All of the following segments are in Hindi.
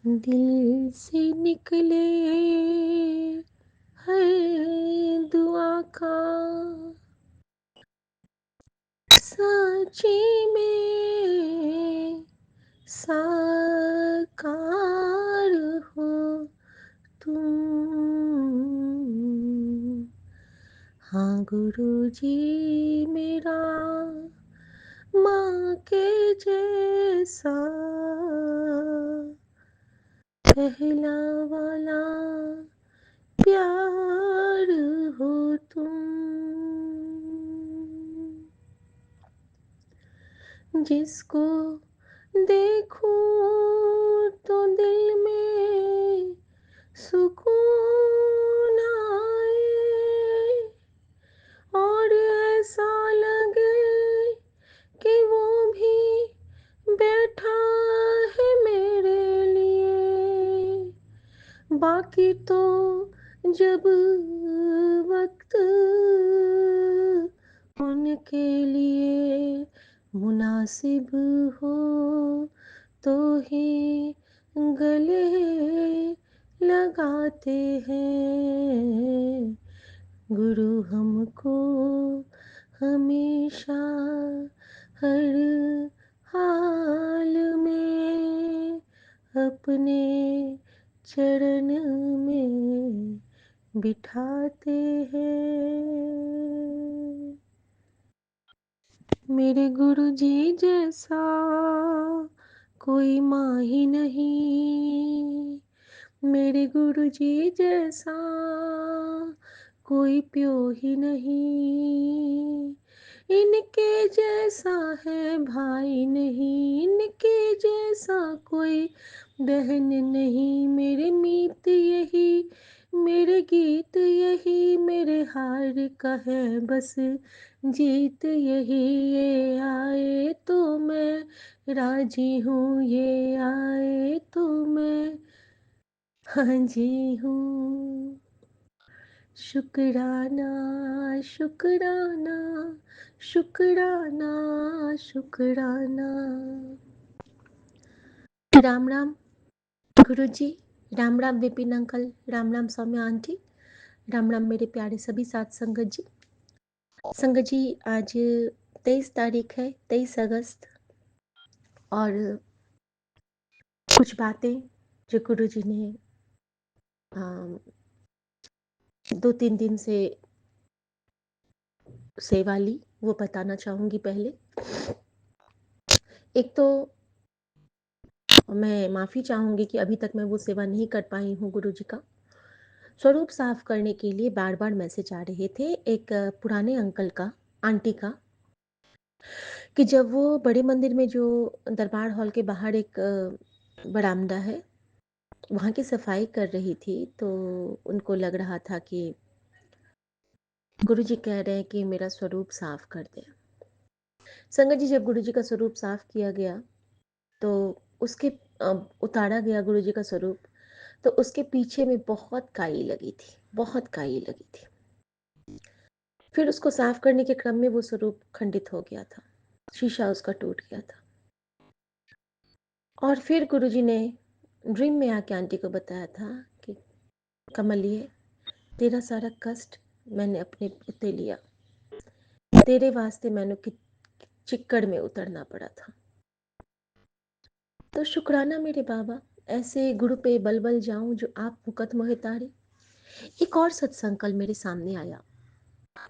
दिल से निकले हर दुआ का सच्ची में साकार हो तुम। हाँ गुरुजी मेरा माँ के जैसा पहला वाला प्यार हो तुम। जिसको देखूं तो दिल में सुकून आए और ऐसा लगे कि वो भी बैठा है मेरे लिए। बाकी तो जब वक्त उनके लिए मुनासिब हो तो ही गले लगाते हैं। गुरु हमको हमेशा हर हाल में अपने चरण में बिठाते हैं। मेरे गुरुजी जैसा कोई माँ ही नहीं, मेरे गुरुजी जैसा कोई प्यो ही नहीं। इनके जैसा है भाई नहीं, इनके जैसा कोई बहन नहीं। मेरे मीत यही, मेरे गीत यही, मेरे हार का है बस जीत यही। ये आए तो मैं राजी हूँ, ये आए तो मैं हाँ जी हूँ। शुक्राना शुक्राना शुक्राना शुक्राना। राम राम गुरुजी, राम राम विपिन अंकल, राम राम सौम्या आंटी, राम राम मेरे प्यारे सभी साथ संगत जी। संगत जी आज 23 तारीख है, 23 अगस्त, और कुछ बातें जो गुरुजी ने 2-3 दिन से सेवा ली वो बताना चाहूँगी। पहले एक तो मैं माफ़ी चाहूँगी कि अभी तक मैं वो सेवा नहीं कर पाई हूँ। गुरुजी का स्वरूप साफ करने के लिए बार बार मैसेज आ रहे थे एक पुराने अंकल का, आंटी का, कि जब वो बड़े मंदिर में जो दरबार हॉल के बाहर एक बरामदा है वहाँ की सफाई कर रही थी, तो उनको लग रहा था कि गुरुजी कह रहे हैं कि मेरा स्वरूप साफ कर दे। संगत जी, जब गुरुजी का स्वरूप साफ किया गया तो उसके उतारा गया गुरुजी का स्वरूप, तो उसके पीछे में बहुत काई लगी थी, बहुत काई लगी थी। फिर उसको साफ करने के क्रम में वो स्वरूप खंडित हो गया था, शीशा उसका टूट गया था। और फिर गुरुजी ने ड्रीम में आके आंटी को बताया था कि कमल, ये तेरा सारा कष्ट मैंने अपने ऊते लिया, तेरे वास्ते मैंने चिक्कड़ में उतरना पड़ा था। तो शुक्राना मेरे बाबा, ऐसे गुरु पे बल बल जाऊं जो आप मुकत मोहे तारे। एक और सत्संग कल मेरे सामने आया,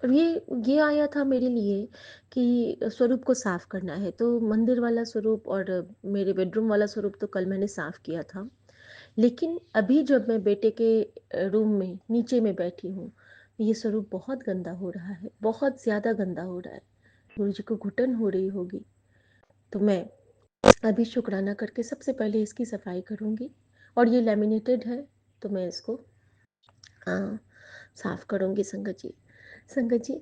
और ये आया था मेरे लिए कि स्वरूप को साफ करना है। तो मंदिर वाला स्वरूप और मेरे बेडरूम वाला स्वरूप तो कल मैंने साफ किया था, लेकिन अभी जब मैं बेटे के रूम में नीचे में बैठी हूँ, ये स्वरूप बहुत गंदा हो रहा है, बहुत ज़्यादा गंदा हो रहा है। गुरु जी को घुटन हो रही होगी। तो मैं अभी शुक्राना करके सबसे पहले इसकी सफाई करूँगी, और ये लैमिनेटेड है तो मैं इसको साफ करूँगी। संगत जी, संगत जी,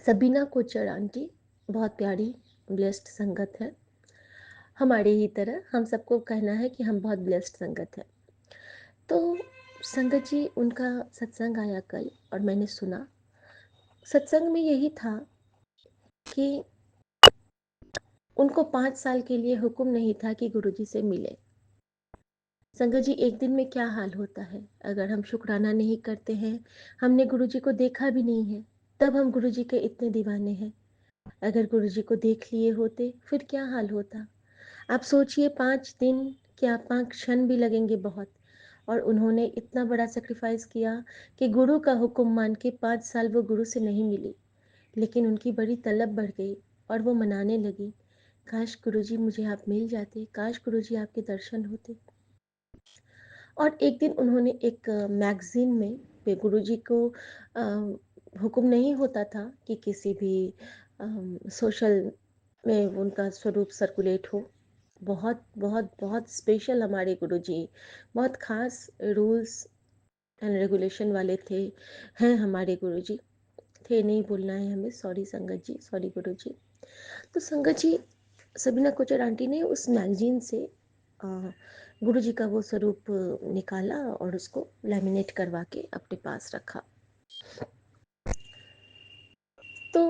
सबीना कोचर आंटी बहुत प्यारी ब्लेस्ड संगत है, हमारे ही तरह हम सबको कहना है कि हम बहुत ब्लेस्ड संगत है। तो संगत जी, उनका सत्संग आया कल और मैंने सुना। सत्संग में यही था कि उनको 5 साल के लिए हुक्म नहीं था कि गुरुजी से मिले, संगत जी, एक दिन में क्या हाल होता है अगर हम शुक्राना नहीं करते हैं, हमने गुरुजी को देखा भी नहीं है, तब हम गुरुजी के इतने दीवाने हैं। अगर गुरुजी को देख लिए होते फिर क्या हाल होता। आप सोचिए, 5 दिन क्या 5 क्षण भी लगेंगे बहुत। और उन्होंने इतना बड़ा सेक्रीफाइस किया कि गुरु का हुक्म मान के 5 साल वो गुरु से नहीं मिली, लेकिन उनकी बड़ी तलब बढ़ गई और वो मनाने लगी, काश गुरुजी मुझे आप मिल जाते, काश गुरुजी आपके दर्शन होते। और एक दिन उन्होंने एक मैगज़ीन में, पे गुरुजी को हुक्म नहीं होता था कि किसी भी सोशल में उनका स्वरूप सर्कुलेट हो। बहुत बहुत बहुत स्पेशल हमारे गुरुजी, बहुत ख़ास रूल्स एंड रेगुलेशन वाले थे, हैं हमारे गुरुजी। थे नहीं बोलना है हमें, सॉरी संगत जी, सॉरी गुरुजी। तो संगत जी, सबीना कोचर आंटी ने उस मैगजीन से गुरुजी का वो स्वरूप निकाला और उसको लैमिनेट करवा के अपने पास रखा। तो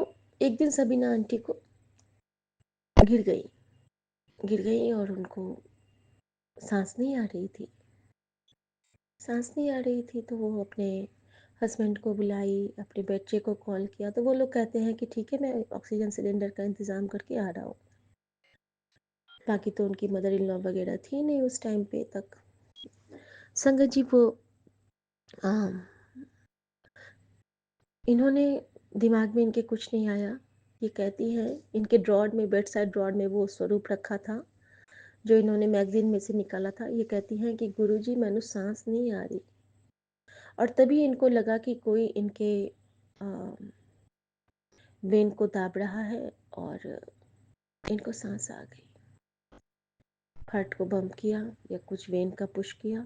एक दिन सबीना आंटी को गिर गई, गिर गई और उनको सांस नहीं आ रही थी। सांस नहीं आ रही थी तो वो अपने हस्बैंड को बुलाई, अपने बच्चे को कॉल किया, तो वो लोग कहते हैं कि ठीक है, मैं ऑक्सीजन सिलेंडर का इंतज़ाम करके आ रहा हूँ। बाकी तो उनकी मदर इन लॉ वगैरह थी नहीं उस टाइम पे तक। संगत जी, वो इन्होंने, दिमाग में इनके कुछ नहीं आया। ये कहती हैं, इनके ड्रॉर में, बेड साइड ड्रॉर में वो स्वरूप रखा था जो इन्होंने मैगजीन में से निकाला था। ये कहती हैं कि गुरुजी मैनू सांस नहीं आ रही। और तभी इनको लगा कि कोई इनके वेन को दाब रहा है और इनको सांस आ गई। हार्ट को बम्प किया या कुछ वेन का पुश किया।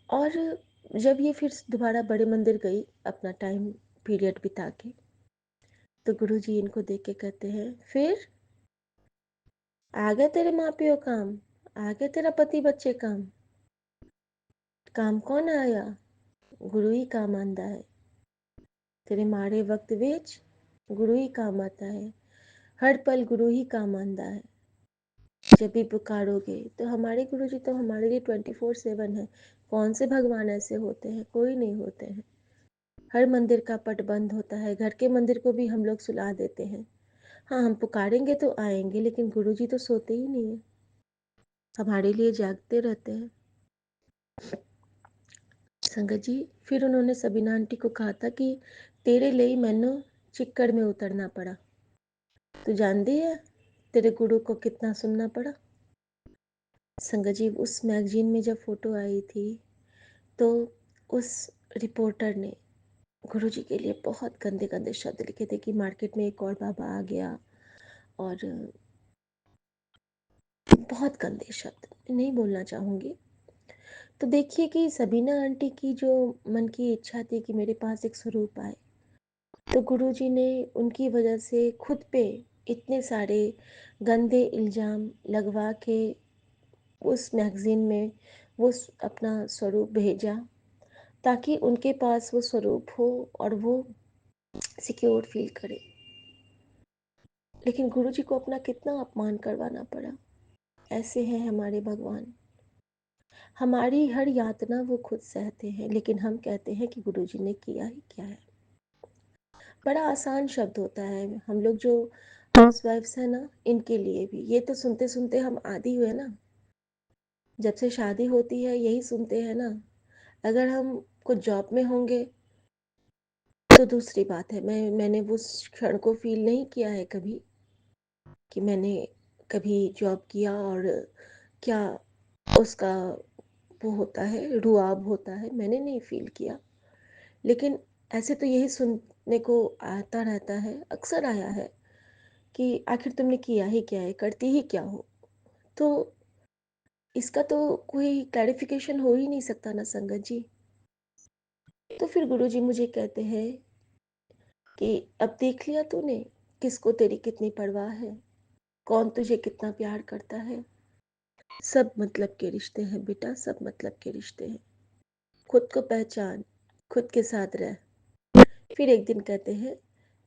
और जब ये फिर दोबारा बड़े मंदिर गई अपना टाइम पीरियड बिता के, तो गुरुजी इनको देख के कहते हैं, फिर आ गया तेरे माँ प्यो काम, आ गया तेरा पति बच्चे काम। काम कौन आया? गुरु ही काम आंदा है। तेरे माड़े वक्त विच गुरु ही काम आता है। हर पल गुरु ही काम आंदा है। जब भी पुकारोगे तो हमारे गुरु जी तो हमारे लिए 24/7 है। कौन से भगवान ऐसे होते हैं? कोई नहीं होते हैं। हर मंदिर का पट बंद होता है, घर के मंदिर को भी हम लोग सुला देते हैं। हाँ, हम पुकारेंगे तो आएंगे, लेकिन गुरु जी तो सोते ही नहीं है, हमारे लिए जागते रहते हैं। संगत जी, फिर उन्होंने सबीना आंटी को कहा था कि तेरे लिए मैनू चिक्कड़ में उतरना पड़ा। तू जानती है तेरे गुरु को कितना सुनना पड़ा। संगत जी, उस मैगजीन में जब फोटो आई थी तो उस रिपोर्टर ने गुरुजी के लिए बहुत गंदे गंदे शब्द लिखे थे कि मार्केट में एक और बाबा आ गया, और बहुत गंदे शब्द नहीं बोलना चाहूँगी। तो देखिए कि सबीना आंटी की जो मन की इच्छा थी कि मेरे पास एक स्वरूप आए, तो गुरुजी ने उनकी वजह से खुद पे इतने सारे गंदे इल्ज़ाम लगवा के उस मैगज़ीन में वो अपना स्वरूप भेजा, ताकि उनके पास वो स्वरूप हो और वो सिक्योर फील करे। लेकिन गुरुजी को अपना कितना अपमान करवाना पड़ा। ऐसे हैं हमारे भगवान। हमारी हर यातना वो खुद सहते हैं, लेकिन हम कहते हैं कि गुरुजी ने किया ही क्या है। बड़ा आसान शब्द होता है। हम लोग जो हाउस वाइफ्स हैं ना, इनके लिए भी ये तो सुनते सुनते हम आदी हुए ना। जब से शादी होती है यही सुनते हैं ना। अगर हम कुछ जॉब में होंगे तो दूसरी बात है। मैंने उस क्षण को फील नहीं किया है कभी कि मैंने कभी जॉब किया और क्या उसका वो होता है, रुआब होता है, मैंने नहीं फील किया। लेकिन ऐसे तो यही सुनने को आता रहता है, अक्सर आया है कि आखिर तुमने किया ही क्या है, करती ही क्या हो। तो इसका तो कोई क्लैरिफिकेशन हो ही नहीं सकता ना संगत जी। तो फिर गुरुजी मुझे कहते हैं कि अब देख लिया तूने किसको तेरी कितनी परवाह है, कौन तुझे कितना प्यार करता है। सब मतलब के रिश्ते हैं बेटा, सब मतलब के रिश्ते हैं। खुद को पहचान, खुद के साथ रह। फिर एक दिन कहते हैं,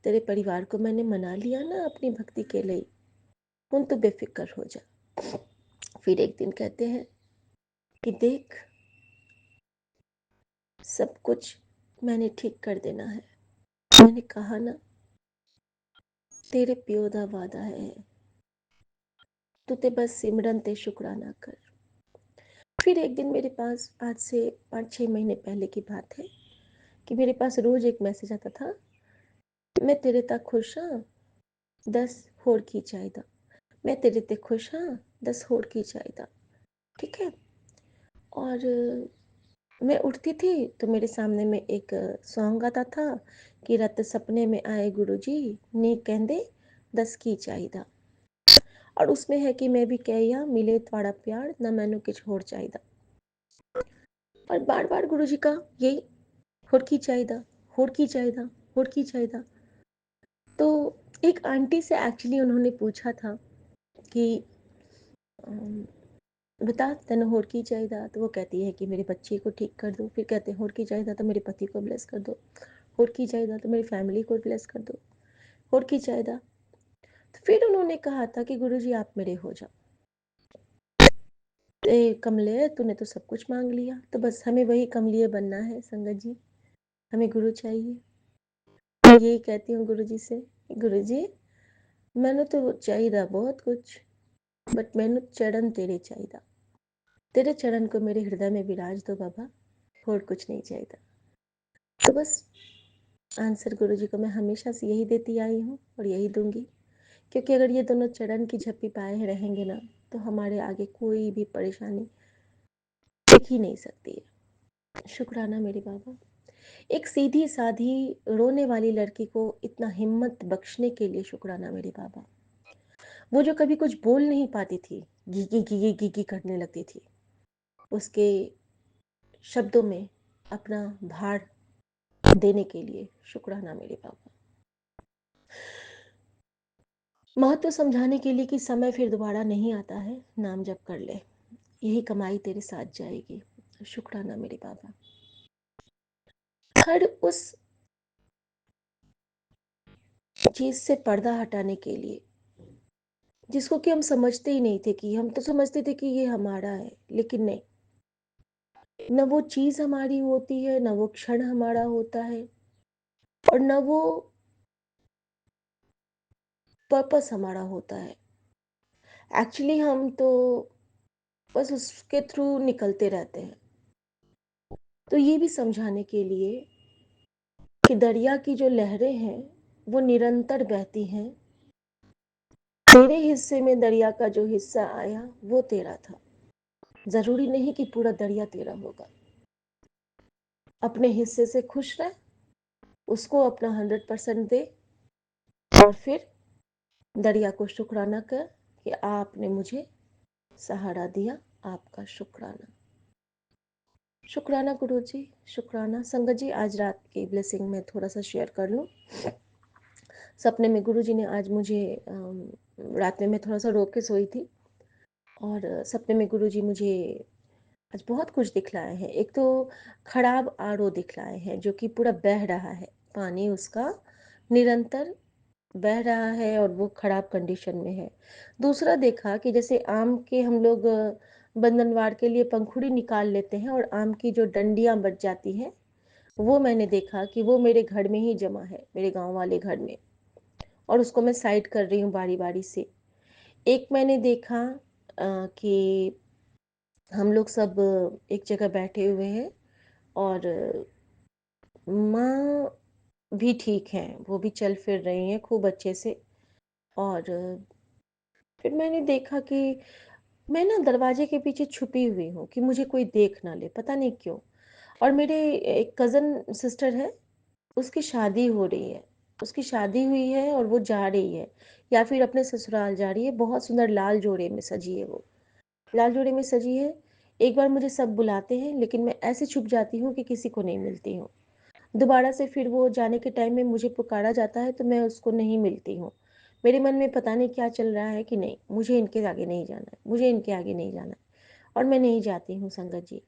तेरे परिवार को मैंने मना लिया ना अपनी भक्ति के लिए, हुन तू बेफिक्र हो जा। फिर एक दिन कहते हैं कि देख, सब कुछ मैंने ठीक कर देना है। मैंने कहा ना, तेरे प्यो दा वादा है, तू ते बस सिमरन ते शुक्राना कर। फिर एक दिन मेरे पास, आज से 5-6 महीने पहले की बात है, कि मेरे पास रोज एक मैसेज आता था, मैं तेरे तक खुश हाँ, 10 होर की चाहिदा। मैं तेरे ते खुश हाँ, 10 होर की चाहिदा। ठीक है। और मैं उठती थी तो मेरे सामने में एक सॉन्ग आता था कि रत सपने में आए गुरुजी, नी कहंदे 10 की चाहिदा। और उसमें है कि मैं भी कहिया मिले थोड़ा प्यार, ना मैनू कुछ होर चाहिदा। और बार बार गुरुजी का यही, होर की चाहिदा, होर की चाहिदा, होर की चाहिदा। तो एक आंटी से एक्चुअली उन्होंने पूछा था कि अम, बता तेन होर की चाहिदा। तो वो कहती है कि मेरे बच्चे को ठीक कर दो। फिर कहते हैं होर की चाहिदा तो मेरे पति को ब्लेस कर दो। होर की चाहिदा तो मेरी फैमिली को ब्लेस कर दो। होर की चाहिदा। तो फिर उन्होंने कहा था कि गुरुजी आप मेरे हो जाओ। कमले, तूने तो सब कुछ मांग लिया, तो बस हमें वही कमलिए बनना है संगत जी। हमें गुरु चाहिए। मैं यही कहती हूँ गुरु जी से, गुरु जी मैंने तो चाहिए बहुत कुछ, बट मैंने चरण तेरे चाहिए। तेरे चरण को मेरे हृदय में विराज दो बाबा, और कुछ नहीं चाहिए। तो बस आंसर गुरु जी को मैं हमेशा से यही देती आई हूँ और यही दूंगी, क्योंकि अगर ये दोनों चरण की झप्पी पाए रहेंगे ना, तो हमारे आगे कोई भी परेशानी टिक ही नहीं सकती है। शुक्राना मेरे बाबा, एक सीधी साधी रोने वाली लड़की को इतना हिम्मत बख्शने के लिए शुक्राना मेरे बाबा। वो जो कभी कुछ बोल नहीं पाती थी, गीगी गीगी गीगी करने लगती थी, उसके शब्दों में अपना भार देने के लिए शुक्राना मेरे बाबा। महत्व समझाने के लिए कि समय फिर दोबारा नहीं आता है, नाम जप कर ले, यही कमाई तेरे साथ जाएगी। शुक्राना मेरे बाबा। हर उस चीज से पर्दा हटाने के लिए जिसको कि हम समझते ही नहीं थे, कि हम तो समझते थे कि ये हमारा है, लेकिन नहीं, न वो चीज हमारी होती है, न वो क्षण हमारा होता है, और न वो पर्पस हमारा होता है। एक्चुअली हम तो बस उसके थ्रू निकलते रहते हैं। तो ये भी समझाने के लिए कि दरिया की जो लहरें हैं वो निरंतर बहती हैं। तेरे हिस्से में दरिया का जो हिस्सा आया वो तेरा था। जरूरी नहीं कि पूरा दरिया तेरा होगा। अपने हिस्से से खुश रह, उसको अपना 100% दे, और फिर दरिया को शुक्राना कर कि आपने मुझे सहारा दिया। आपका शुक्राना। शुक्राना गुरु जी, शुक्राना संगत जी। आज रात की ब्लेसिंग में थोड़ा सा शेयर कर लूँ। सपने में गुरु जी ने आज मुझे, रात में मैं थोड़ा सा रो के सोई थी, और सपने में गुरु जी मुझे आज बहुत कुछ दिखलाए हैं। एक तो खराब आरओ दिखलाए हैं जो कि पूरा बह रहा है, पानी उसका निरंतर बह रहा है और वो खराब कंडीशन में है। दूसरा देखा कि जैसे आम के हम लोग बंधनवार के लिए पंखुड़ी निकाल लेते हैं और आम की जो डंडियां बच जाती हैं, वो मैंने देखा कि वो मेरे घर में ही जमा है, मेरे गांव वाले घर में, और उसको मैं साइड कर रही हूँ बारी बारी से। एक मैंने देखा कि हम लोग सब एक जगह बैठे हुए हैं, और माँ भी ठीक हैं, वो भी चल फिर रही हैं खूब अच्छे से। और फिर मैंने देखा कि मैं ना दरवाजे के पीछे छुपी हुई हूँ कि मुझे कोई देख ना ले, पता नहीं क्यों। और मेरे एक कज़न सिस्टर है, उसकी शादी हो रही है, उसकी शादी हुई है और वो जा रही है, या फिर अपने ससुराल जा रही है। बहुत सुंदर लाल जोड़े में सजी है वो, लाल जोड़े में सजी है। एक बार मुझे सब बुलाते हैं, लेकिन मैं ऐसे छुप जाती हूँ कि किसी को नहीं मिलती हूँ। दोबारा से फिर वो जाने के टाइम में मुझे पुकारा जाता है तो मैं उसको नहीं मिलती हूँ। मेरे मन में पता नहीं क्या चल रहा है कि नहीं, मुझे इनके आगे नहीं जाना है, मुझे इनके आगे नहीं जाना है, और मैं नहीं जाती हूँ संगत जी।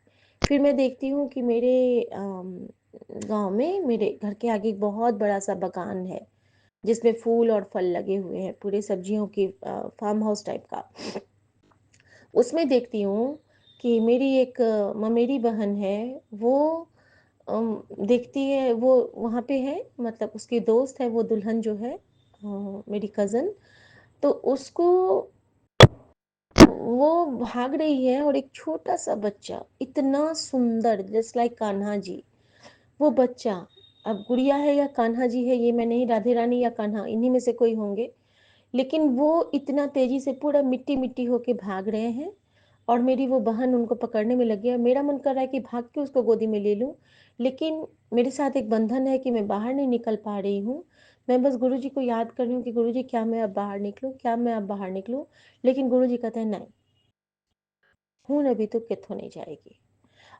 फिर मैं देखती हूँ कि मेरे गांव में मेरे घर के आगे एक बहुत बड़ा सा बगान है, जिसमें फूल और फल लगे हुए हैं, पूरे सब्जियों की फार्म हाउस टाइप का। उसमें देखती हूँ कि मेरी एक ममेरी बहन है, वो देखती है, वो वहाँ पे है, मतलब उसकी दोस्त है वो दुल्हन जो है, मेरी कज़न, तो उसको वो भाग रही है और एक छोटा-सा बच्चा, इतना सुंदर जस्ट लाइक कान्हा जी, वो बच्चा, अब गुड़िया है या कान्हा जी है ये मैं नहीं, राधे रानी या कान्हा इन्हीं में से कोई होंगे। लेकिन वो इतना तेज़ी से पूरा मिट्टी-मिट्टी होके भाग रहे हैं और मेरी वो बहन उनको पकड़ने में लगी है। मेरा मन कर रहा है कि भाग के उसको गोदी में ले लूँ, लेकिन मेरे साथ एक बंधन है कि मैं बाहर नहीं निकल पा रही हूँ। मैं बस गुरुजी को याद कर रही हूँ कि गुरुजी क्या मैं अब बाहर निकलूँ? क्या मैं अब बाहर निकलूँ? लेकिन गुरुजी कहते हैं नहीं, खून अभी तो कित्थों नहीं जाएगी।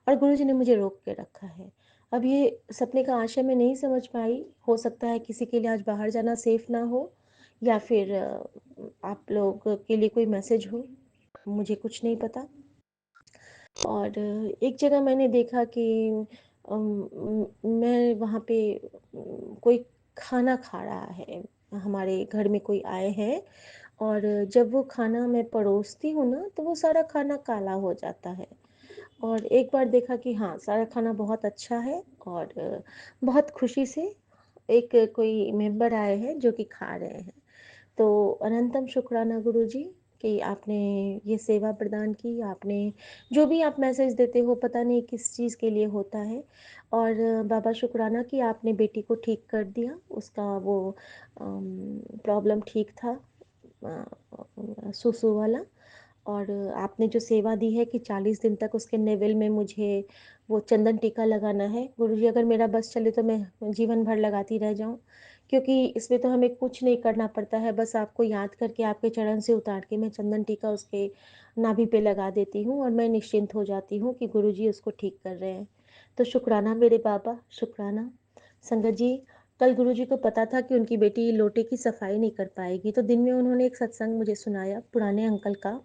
और गुरुजी ने मुझे रोक के रखा है। अब ये सपने का आशय मैं नहीं समझ पाई, हो सकता है किसी के लिए आज बाहर जाना सेफ ना हो या फिर आप लोग के लिए कोई मैसेज हो, मुझे कुछ नहीं पता। और एक जगह मैंने देखा कि मैं वहाँ पे कोई खाना खा रहा है, हमारे घर में कोई आए हैं और जब वो खाना मैं परोसती हूँ ना, तो वो सारा खाना काला हो जाता है। और एक बार देखा कि हाँ, सारा खाना बहुत अच्छा है और बहुत खुशी से एक कोई मेंबर आए हैं जो कि खा रहे हैं। तो अनंतम शुक्राना गुरुजी कि आपने ये सेवा प्रदान की, आपने जो भी आप मैसेज देते हो पता नहीं किस चीज़ के लिए होता है। और बाबा शुक्राना कि आपने बेटी को ठीक कर दिया, उसका वो प्रॉब्लम ठीक था, सुसु वाला। और आपने जो सेवा दी है कि 40 दिन तक उसके नेवल में मुझे वो चंदन टीका लगाना है। गुरुजी अगर मेरा बस चले तो मैं जीवन भर लगाती रह जाऊँ, क्योंकि इसमें तो हमें कुछ नहीं करना पड़ता है, बस आपको याद करके आपके चरण से उतार के मैं चंदन टीका उसके नाभि पे लगा देती हूँ और मैं निश्चिंत हो जाती हूँ कि गुरुजी उसको ठीक कर रहे हैं। तो शुक्राना मेरे बाबा, शुक्राना। संगत जी, कल गुरुजी को पता था कि उनकी बेटी लोटे की सफाई नहीं कर पाएगी, तो दिन में उन्होंने एक सत्संग मुझे सुनाया पुराने अंकल का,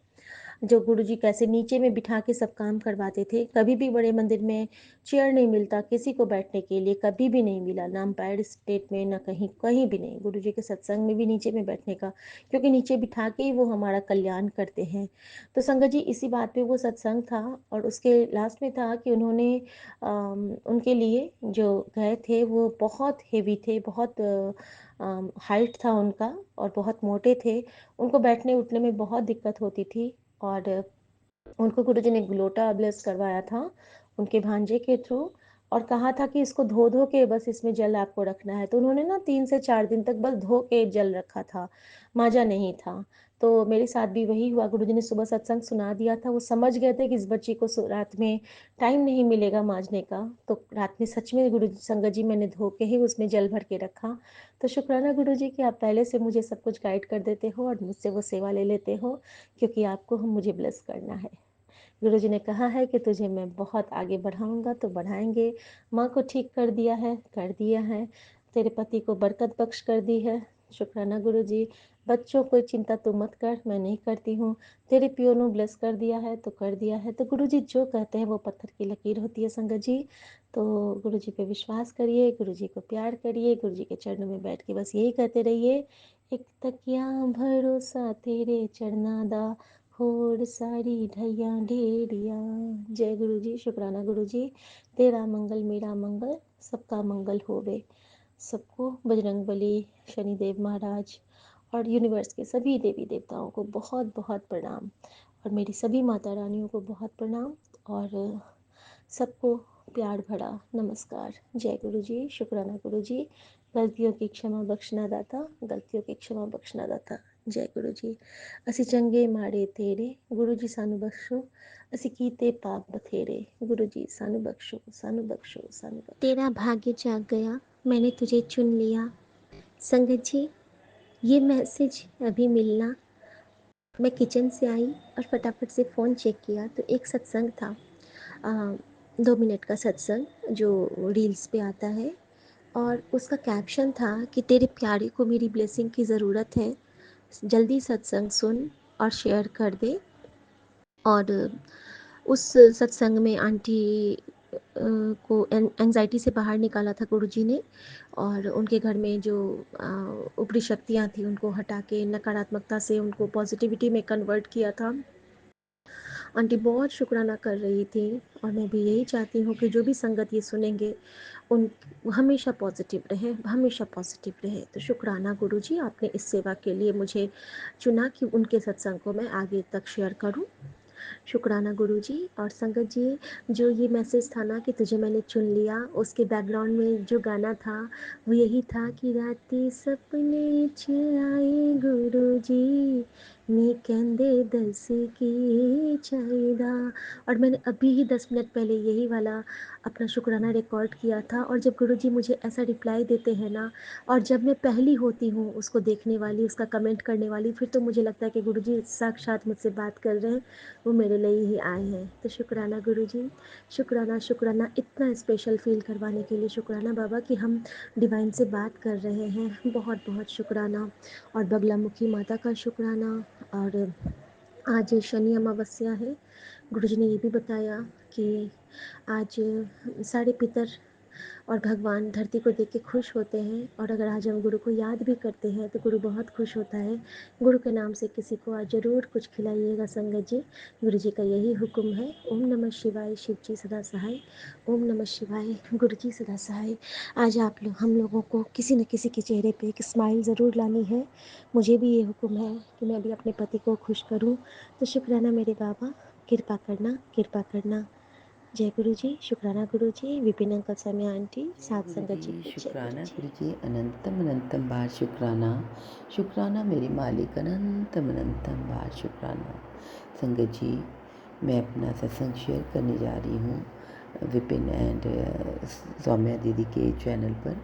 जो गुरुजी कैसे नीचे में बिठा के सब काम करवाते थे। कभी भी बड़े मंदिर में चेयर नहीं मिलता किसी को बैठने के लिए, कभी भी नहीं मिला, ना अम्पायर स्टेट में, ना कहीं कहीं भी नहीं। गुरुजी के सत्संग में भी नीचे में बैठने का, क्योंकि नीचे बिठा के ही वो हमारा कल्याण करते हैं। तो संगत जी, इसी बात पे वो सत्संग था और उसके लास्ट में था कि उन्होंने उनके लिए जो गए थे वो बहुत हेवी थे, बहुत हाइट था उनका और बहुत मोटे थे। उनको बैठने उठने में बहुत दिक्कत होती थी और उनको गुरुजी ने ग्लोटा ब्लेस करवाया था उनके भांजे के थ्रू और कहा था कि इसको धो धो के बस इसमें जल आपको रखना है। तो उन्होंने ना 3 से 4 दिन तक बस धो के जल रखा था, मांजा नहीं था। तो मेरे साथ भी वही हुआ, गुरुजी ने सुबह सत्संग सुना दिया था। वो समझ गए थे कि इस बच्ची को रात में टाइम नहीं मिलेगा मांजने का, तो रात में सच में गुरु संगत जी मैंने धो के ही उसमें जल भर के रखा। तो शुक्राना गुरुजी कि आप पहले से मुझे सब कुछ गाइड कर देते हो और मुझसे वो सेवा ले लेते हो, क्योंकि आपको हम मुझे ब्लेस करना है। गुरुजी ने कहा है कि तुझे मैं बहुत आगे बढ़ाऊँगा तो बढ़ाएँगे। माँ को ठीक कर दिया है। तेरे पति को बरकत बख्श कर दी है। शुक्राना गुरुजी। बच्चों को चिंता तू मत कर, मैं नहीं करती हूँ। तेरे पियो ने ब्लेस कर दिया है तो कर दिया है। तो गुरुजी जो कहते हैं वो पत्थर की लकीर होती है संगत जी। तो गुरुजी पे विश्वास करिए, गुरुजी को प्यार करिए, गुरुजी के चरणों में बैठ के बस यही कहते रहिए, एक तकिया भरोसा तेरे चरना दा, होर सारी ढैया ढेरिया। जय गुरु जी, शुक्राना गुरु जी। तेरा मंगल मेरा मंगल, सबका मंगल होवे। सबको बजरंग बली, शनिदेव महाराज और यूनिवर्स के सभी देवी देवताओं को बहुत बहुत प्रणाम और मेरी सभी माता रानियों को बहुत प्रणाम और सबको प्यार भरा नमस्कार। जय गुरु जी, शुक्राना गुरु जी। गलतियों की क्षमा बख्शना दाता, गलतियों की क्षमा बख्शना दाता। जय गुरु जी। ਅਸੀਂ ਚੰਗੇ ਮਾੜੇ ਤੇਰੇ, ਗੁਰੂ ਜੀ ਸਾਨੂੰ ਬਖਸ਼ੋ, ਅਸੀਂ ਕੀਤੇ ਪਾਪ ਬਥੇਰੇ, गुरु जी सानू बख्शो, सानू बख्शो, सानू बख्शो। तेरा भाग्य जाग गया, मैंने तुझे चुन लिया। संगत जी, ये मैसेज अभी मिलना, मैं किचन से आई और फटाफट से फ़ोन चेक किया तो एक सत्संग था, 2 मिनट का सत्संग जो रील्स पे आता है और उसका कैप्शन था कि तेरे प्यारे को मेरी ब्लेसिंग की ज़रूरत है, जल्दी सत्संग सुन और शेयर कर दे। और उस सत्संग में आंटी को एंजाइटी से बाहर निकाला था गुरुजी ने और उनके घर में जो ऊपरी शक्तियाँ थी उनको हटा के नकारात्मकता से उनको पॉजिटिविटी में कन्वर्ट किया था। आंटी बहुत शुक्राना कर रही थी और मैं भी यही चाहती हूँ कि जो भी संगत ये सुनेंगे उन हमेशा पॉजिटिव रहे, हमेशा पॉजिटिव रहे। तो शुक्राना गुरुजी, आपने इस सेवा के लिए मुझे चुना कि उनके सत्संग को मैं आगे तक शेयर करूँ। शुक्राना गुरुजी। और संगत जी, जो ये मैसेज था ना कि तुझे मैंने चुन लिया, उसके बैकग्राउंड में जो गाना था वो यही था कि राती सपने च आए गुरुजी, मैं कहंदे दस की चाहिदा। और मैंने अभी ही 10 मिनट पहले यही वाला अपना शुक्राना रिकॉर्ड किया था। और जब गुरुजी मुझे ऐसा रिप्लाई देते हैं ना, और जब मैं पहली होती हूँ उसको देखने वाली, उसका कमेंट करने वाली, फिर तो मुझे लगता है कि गुरुजी साक्षात मुझसे बात कर रहे हैं, वो मेरे लिए ही आए हैं। तो शुक्राना गुरुजी, शुक्राना शुक्राना, इतना स्पेशल फील करवाने के लिए शुक्राना बाबा कि हम डिवाइन से बात कर रहे हैं। बहुत बहुत शुक्राना। और बगलामुखी माता का शुक्राना। और आज शनि अमावस्या है। गुरुजी ने ये भी बताया कि आज सारे पितर और भगवान धरती को देख के खुश होते हैं। और अगर आज हम गुरु को याद भी करते हैं तो गुरु बहुत खुश होता है। गुरु के नाम से किसी को आज ज़रूर कुछ खिलाइएगा संगत जी, गुरु जी का यही हुक्म है। ओम नमः शिवाय, शिव जी सदा सहाय। ओम नमः शिवाय, गुरु जी सदा सहाय। आज आप लोग, हम लोगों को किसी न किसी के चेहरे पे एक स्माइल ज़रूर लानी है। मुझे भी ये हुक्म है कि मैं भी अपने पति को खुश करूँ। तो शुक्राना मेरे बाबा, कृपा करना, कृपा करना। जय गुरु जी, शुक्राना गुरु जी, विपिन अंकल, समय आंटी, जय साथ गुरु संगत जी जी, को जय गुरु शुक्राना जी। गुरु जी, अनंतम अनंतम बार शुक्राना। शुक्राना मेरी मालिक, अनंतम अनंतम बार शुक्राना। संगत जी, मैं अपना सत्संग शेयर करने जा रही हूँ विपिन एंड सौम्या दीदी के चैनल पर।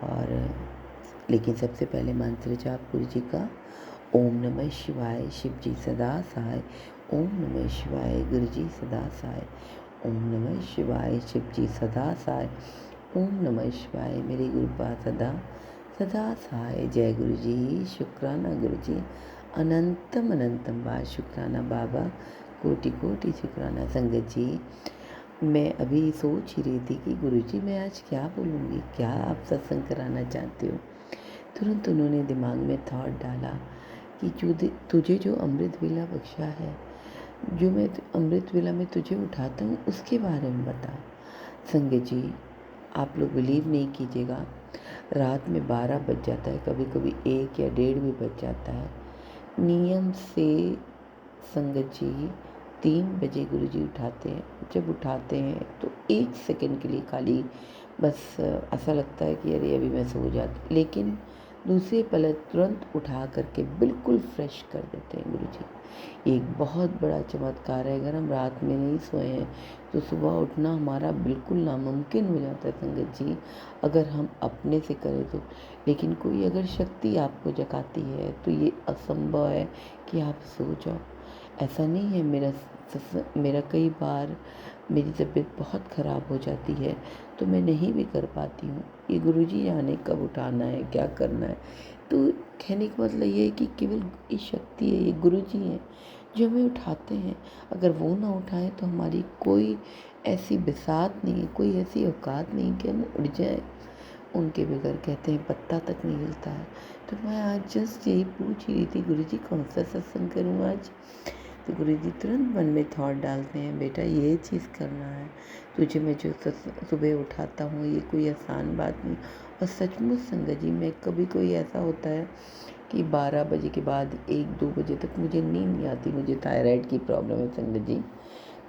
और लेकिन सबसे पहले मंत्र जाप गुरु जी का। ओम नमः शिवाय, शिव जी सदा सहाय। ओम नमः शिवाय, गुरु जी सदा सहाय। ओम नमः शिवाय, शिव जी सदा सहाय। ओम नमः शिवाय, मेरे गुरुपा सदा सदा सहाय। जय गुरु जी, शुक्राना गुरु जी, अनंतम अनंतम बार शुक्राना बाबा, कोटि कोटि शुक्राना। संगत जी, मैं अभी सोच ही रही थी कि गुरु जी मैं आज क्या बोलूँगी, क्या आप सत्संग कराना चाहते हो। तुरंत उन्होंने दिमाग में थॉट डाला कि तुझे जो अमृत वेला बख्शा है, जो मैं अमृत वेला में तुझे उठाता हूँ, उसके बारे में बता। संगत जी, आप लोग बिलीव नहीं कीजिएगा, रात में 12 बज जाता है, कभी कभी 1 या 1:30 भी बज जाता है। नियम से संगत जी 3 बजे गुरुजी उठाते हैं। जब उठाते हैं तो 1 सेकंड के लिए खाली बस ऐसा लगता है कि अरे अभी मैं सो जाती, लेकिन दूसरे पल तुरंत उठा करके बिल्कुल फ्रेश कर देते हैं गुरुजी। एक बहुत बड़ा चमत्कार है। अगर हम रात में नहीं सोए हैं तो सुबह उठना हमारा बिल्कुल नामुमकिन हो जाता है संगत जी, अगर हम अपने से करें तो। लेकिन कोई अगर शक्ति आपको जगाती है तो ये असंभव है कि आप सो जाओ। ऐसा नहीं है। मेरा कई बार मेरी तबीयत बहुत ख़राब हो जाती है तो मैं नहीं भी कर पाती हूँ। ये गुरुजी जाने कब उठाना है, क्या करना है। तो कहने का मतलब ये है कि केवल ये शक्ति है, ये गुरुजी हैं जो हमें उठाते हैं। अगर वो ना उठाएं तो हमारी कोई ऐसी बिसात नहीं है, कोई ऐसी औकात नहीं कि हम उड़ जाएं। उनके बगैर कहते हैं पत्ता तक नहीं हिलता है। तो मैं आज जस्ट यही पूछ ही रही थी, गुरुजी कौन सा सत्संग करूँ आज। तो गुरुजी तुरंत मन में थॉट डालते हैं, बेटा ये चीज़ करना है तुझे। मैं जो सुबह उठाता हूँ ये कोई आसान बात नहीं। और सचमुच संगत जी, मैं कभी कोई ऐसा होता है कि 12 बजे के बाद 1-2 बजे तक मुझे नींद नहीं आती। मुझे थायराइड की प्रॉब्लम है संगत जी,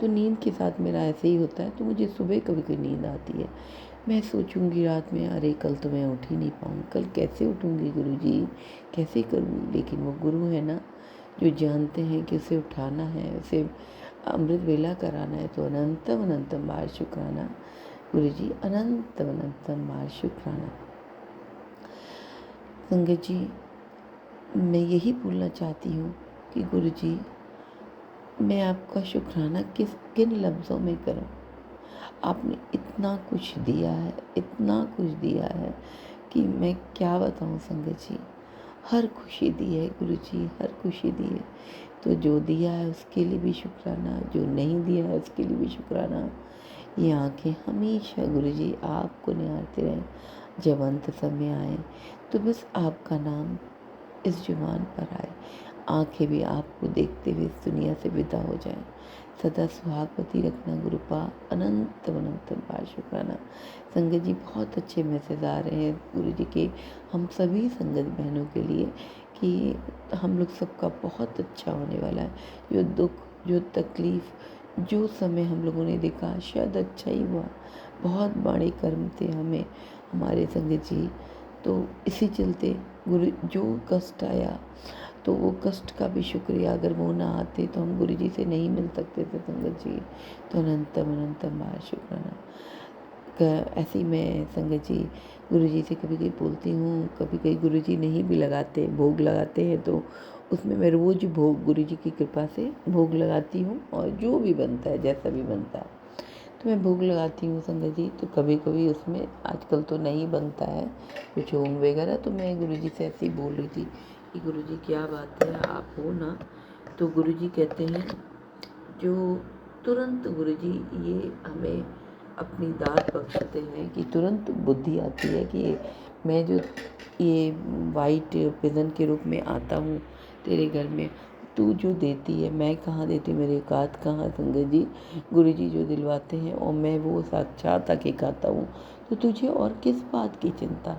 तो नींद के साथ मेरा ऐसे ही होता है। तो मुझे सुबह कभी कोई नींद आती है, मैं सोचूंगी रात में अरे कल तो मैं उठ ही नहीं पाऊँगी, कल कैसे उठूँगी गुरुजी, कैसे करूँगी। लेकिन वो गुरु है ना जो जानते हैं कि उसे उठाना है, उसे अमृत वेला कराना है। तो अनंतम अनंतम बार शुक्राना गुरुजी, अनंतम अनंतम बार शुक्राना। संगत जी, मैं यही बोलना चाहती हूँ कि गुरुजी मैं आपका शुक्राना किन लफ्ज़ों में करूँ। आपने इतना कुछ दिया है, इतना कुछ दिया है कि मैं क्या बताऊँ संगत जी। हर खुशी दी है गुरुजी, हर खुशी दी है। तो जो दिया है उसके लिए भी शुक्राना, जो नहीं दिया है उसके लिए भी शुक्राना। ये आँखें हमेशा गुरुजी आपको निहारते रहें। जब अंत समय आए तो बस आपका नाम इस जुबान पर आए, आंखें भी आपको देखते हुए इस दुनिया से विदा हो जाएं। सदा सुहागवती रखना गुरुपा, अनंत अनंत बार शुक्राना। संगत जी बहुत अच्छे मैसेज आ रहे हैं गुरु जी के हम सभी संगत बहनों के लिए कि हम लोग सबका बहुत अच्छा होने वाला है। जो दुख, जो तकलीफ़, जो समय हम लोगों ने देखा शायद अच्छा ही हुआ, बहुत बड़े कर्म थे हमें हमारे संगत जी। तो इसी चलते गुरु जो कष्ट आया तो वो कष्ट का भी शुक्रिया, अगर वो ना आते तो हम गुरु जी से नहीं मिल सकते थे संगत जी। तो अनंतम अनंतम बार शुक्राना। ऐसे ही मैं संगत जी गुरु जी से कभी कभी बोलती हूँ, कभी कभी गुरु जी नहीं भी लगाते, भोग लगाते हैं तो उसमें मैं रोज़ भोग गुरु जी की कृपा से भोग लगाती हूँ, और जो भी बनता है जैसा भी बनता है तो मैं भोग लगाती हूँ संगत जी। तो कभी कभी उसमें आजकल तो नहीं बनता है कुछ होम वगैरह, तो मैं गुरु जी से ऐसे ही बोल रही थी कि गुरु जी क्या बात है आप हो ना। तो गुरु जी कहते हैं जो तुरंत गुरु जी ये हमें अपनी दात बख्शते हैं कि तुरंत बुद्धि आती है कि मैं जो ये वाइट पिजन के रूप में आता हूँ तेरे घर में, तू जो देती है मैं कहाँ देती, मेरे औकात कहाँ संगत जी। गुरु जी जो दिलवाते हैं और मैं वो साक्षात आके खाता हूँ, तो तुझे और किस बात की चिंता।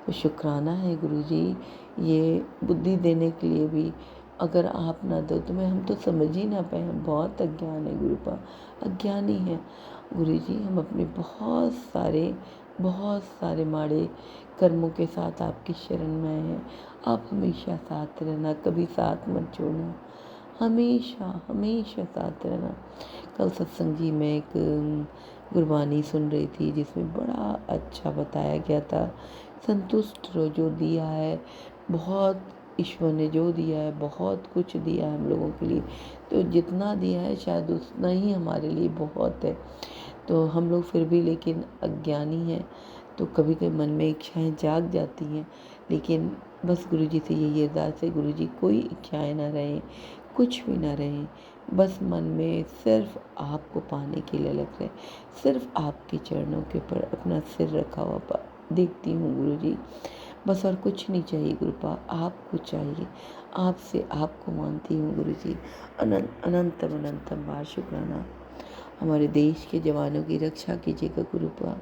तो शुक्राना है गुरु जी ये बुद्धि देने के लिए भी। अगर आप ना दो तो मैं हम तो समझ ही ना पाए, हम बहुत अज्ञान है गुरुपा, अज्ञानी है गुरु जी। हम अपने बहुत सारे माड़े कर्मों के साथ आपकी शरण में आए हैं। आप हमेशा साथ रहना, कभी साथ मत छोड़ना, हमेशा हमेशा साथ रहना। कल सत्संग जी में एक गुरबानी सुन रही थी जिसमें बड़ा अच्छा बताया गया था, संतुष्ट रहो, जो दिया है बहुत, ईश्वर ने जो दिया है बहुत कुछ दिया है हम लोगों के लिए, तो जितना दिया है शायद उतना ही हमारे लिए बहुत है। तो हम लोग फिर भी लेकिन अज्ञानी हैं, तो कभी कभी मन में इच्छाएं जाग जाती हैं, लेकिन बस गुरु जी से यही अरदास है, गुरु जी कोई इच्छाएं ना रहें, कुछ भी ना रहें, बस मन में सिर्फ आपको पाने के लिए लग रहे, सिर्फ आपके चरणों के ऊपर अपना सिर रखा हुआ देखती हूँ गुरु जी। बस और कुछ नहीं चाहिए गुरुपा, आपको चाहिए, आपसे आपको मानती हूँ गुरु जी। अनंत अनंतम अनंतम बार शुक्राना। हमारे देश के जवानों की रक्षा कीजिएगा गुरुपा,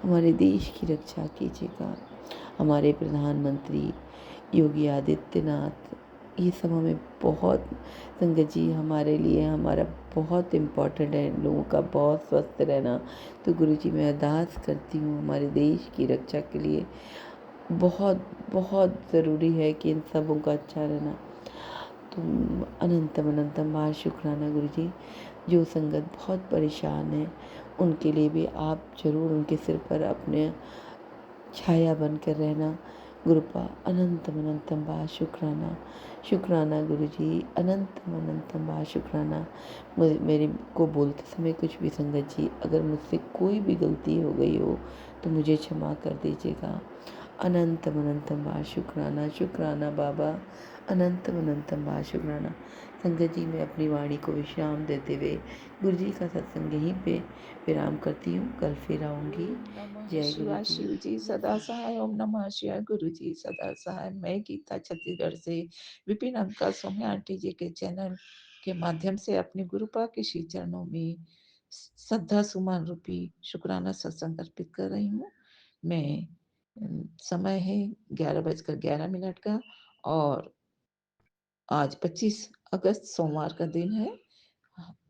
हमारे देश की रक्षा कीजिएगा। हमारे प्रधानमंत्री योगी आदित्यनाथ, ये सब हमें बहुत संगत जी हमारे लिए हमारा बहुत इम्पोर्टेंट है, इन लोगों का बहुत स्वस्थ रहना। तो गुरु जी मैं अरदास करती हूँ हमारे देश की रक्षा के लिए, बहुत बहुत ज़रूरी है कि इन सबों का अच्छा रहना। तो अनंतम अनंतम बार शुक्राना गुरु जी। जो संगत बहुत परेशान है उनके लिए भी आप ज़रूर उनके सिर पर अपने छाया बनकर रहना गुरुपा। अनंतम अनंतम बार शुक्राना, शुक्राना गुरु जी, अनंतम अनंतम बार शुक्राना। मेरे को बोलते समय कुछ भी संगत जी अगर मुझसे कोई भी गलती हो गई हो तो मुझे क्षमा कर दीजिएगा। अनंतम अनंतम बार शुक्राना, शुक्राना बाबा, अनंतम अनंतम बार शुक्राना। संगत जी मैं अपनी वाणी को विश्राम देते हुए गुरु जी का सत्संग यहीं पे विराम करती हूँ, कल फिर आऊँगी। नमः जय गुरु शिवाय जी। शिव जी सदा सहाय। ओम नमः शिवाय गुरु जी सदा सहाय। मैं गीता छत्तीसगढ़ से विपिन अंकल सौम्या आंटी जी के चैनल के माध्यम से अपने गुरुपा के श्री चरणों में श्रद्धा सुमन रूपी शुक्राना सत्संग अर्पित कर रही हूँ। मैं समय है 11:11 का, और आज 25 अगस्त सोमवार का दिन है।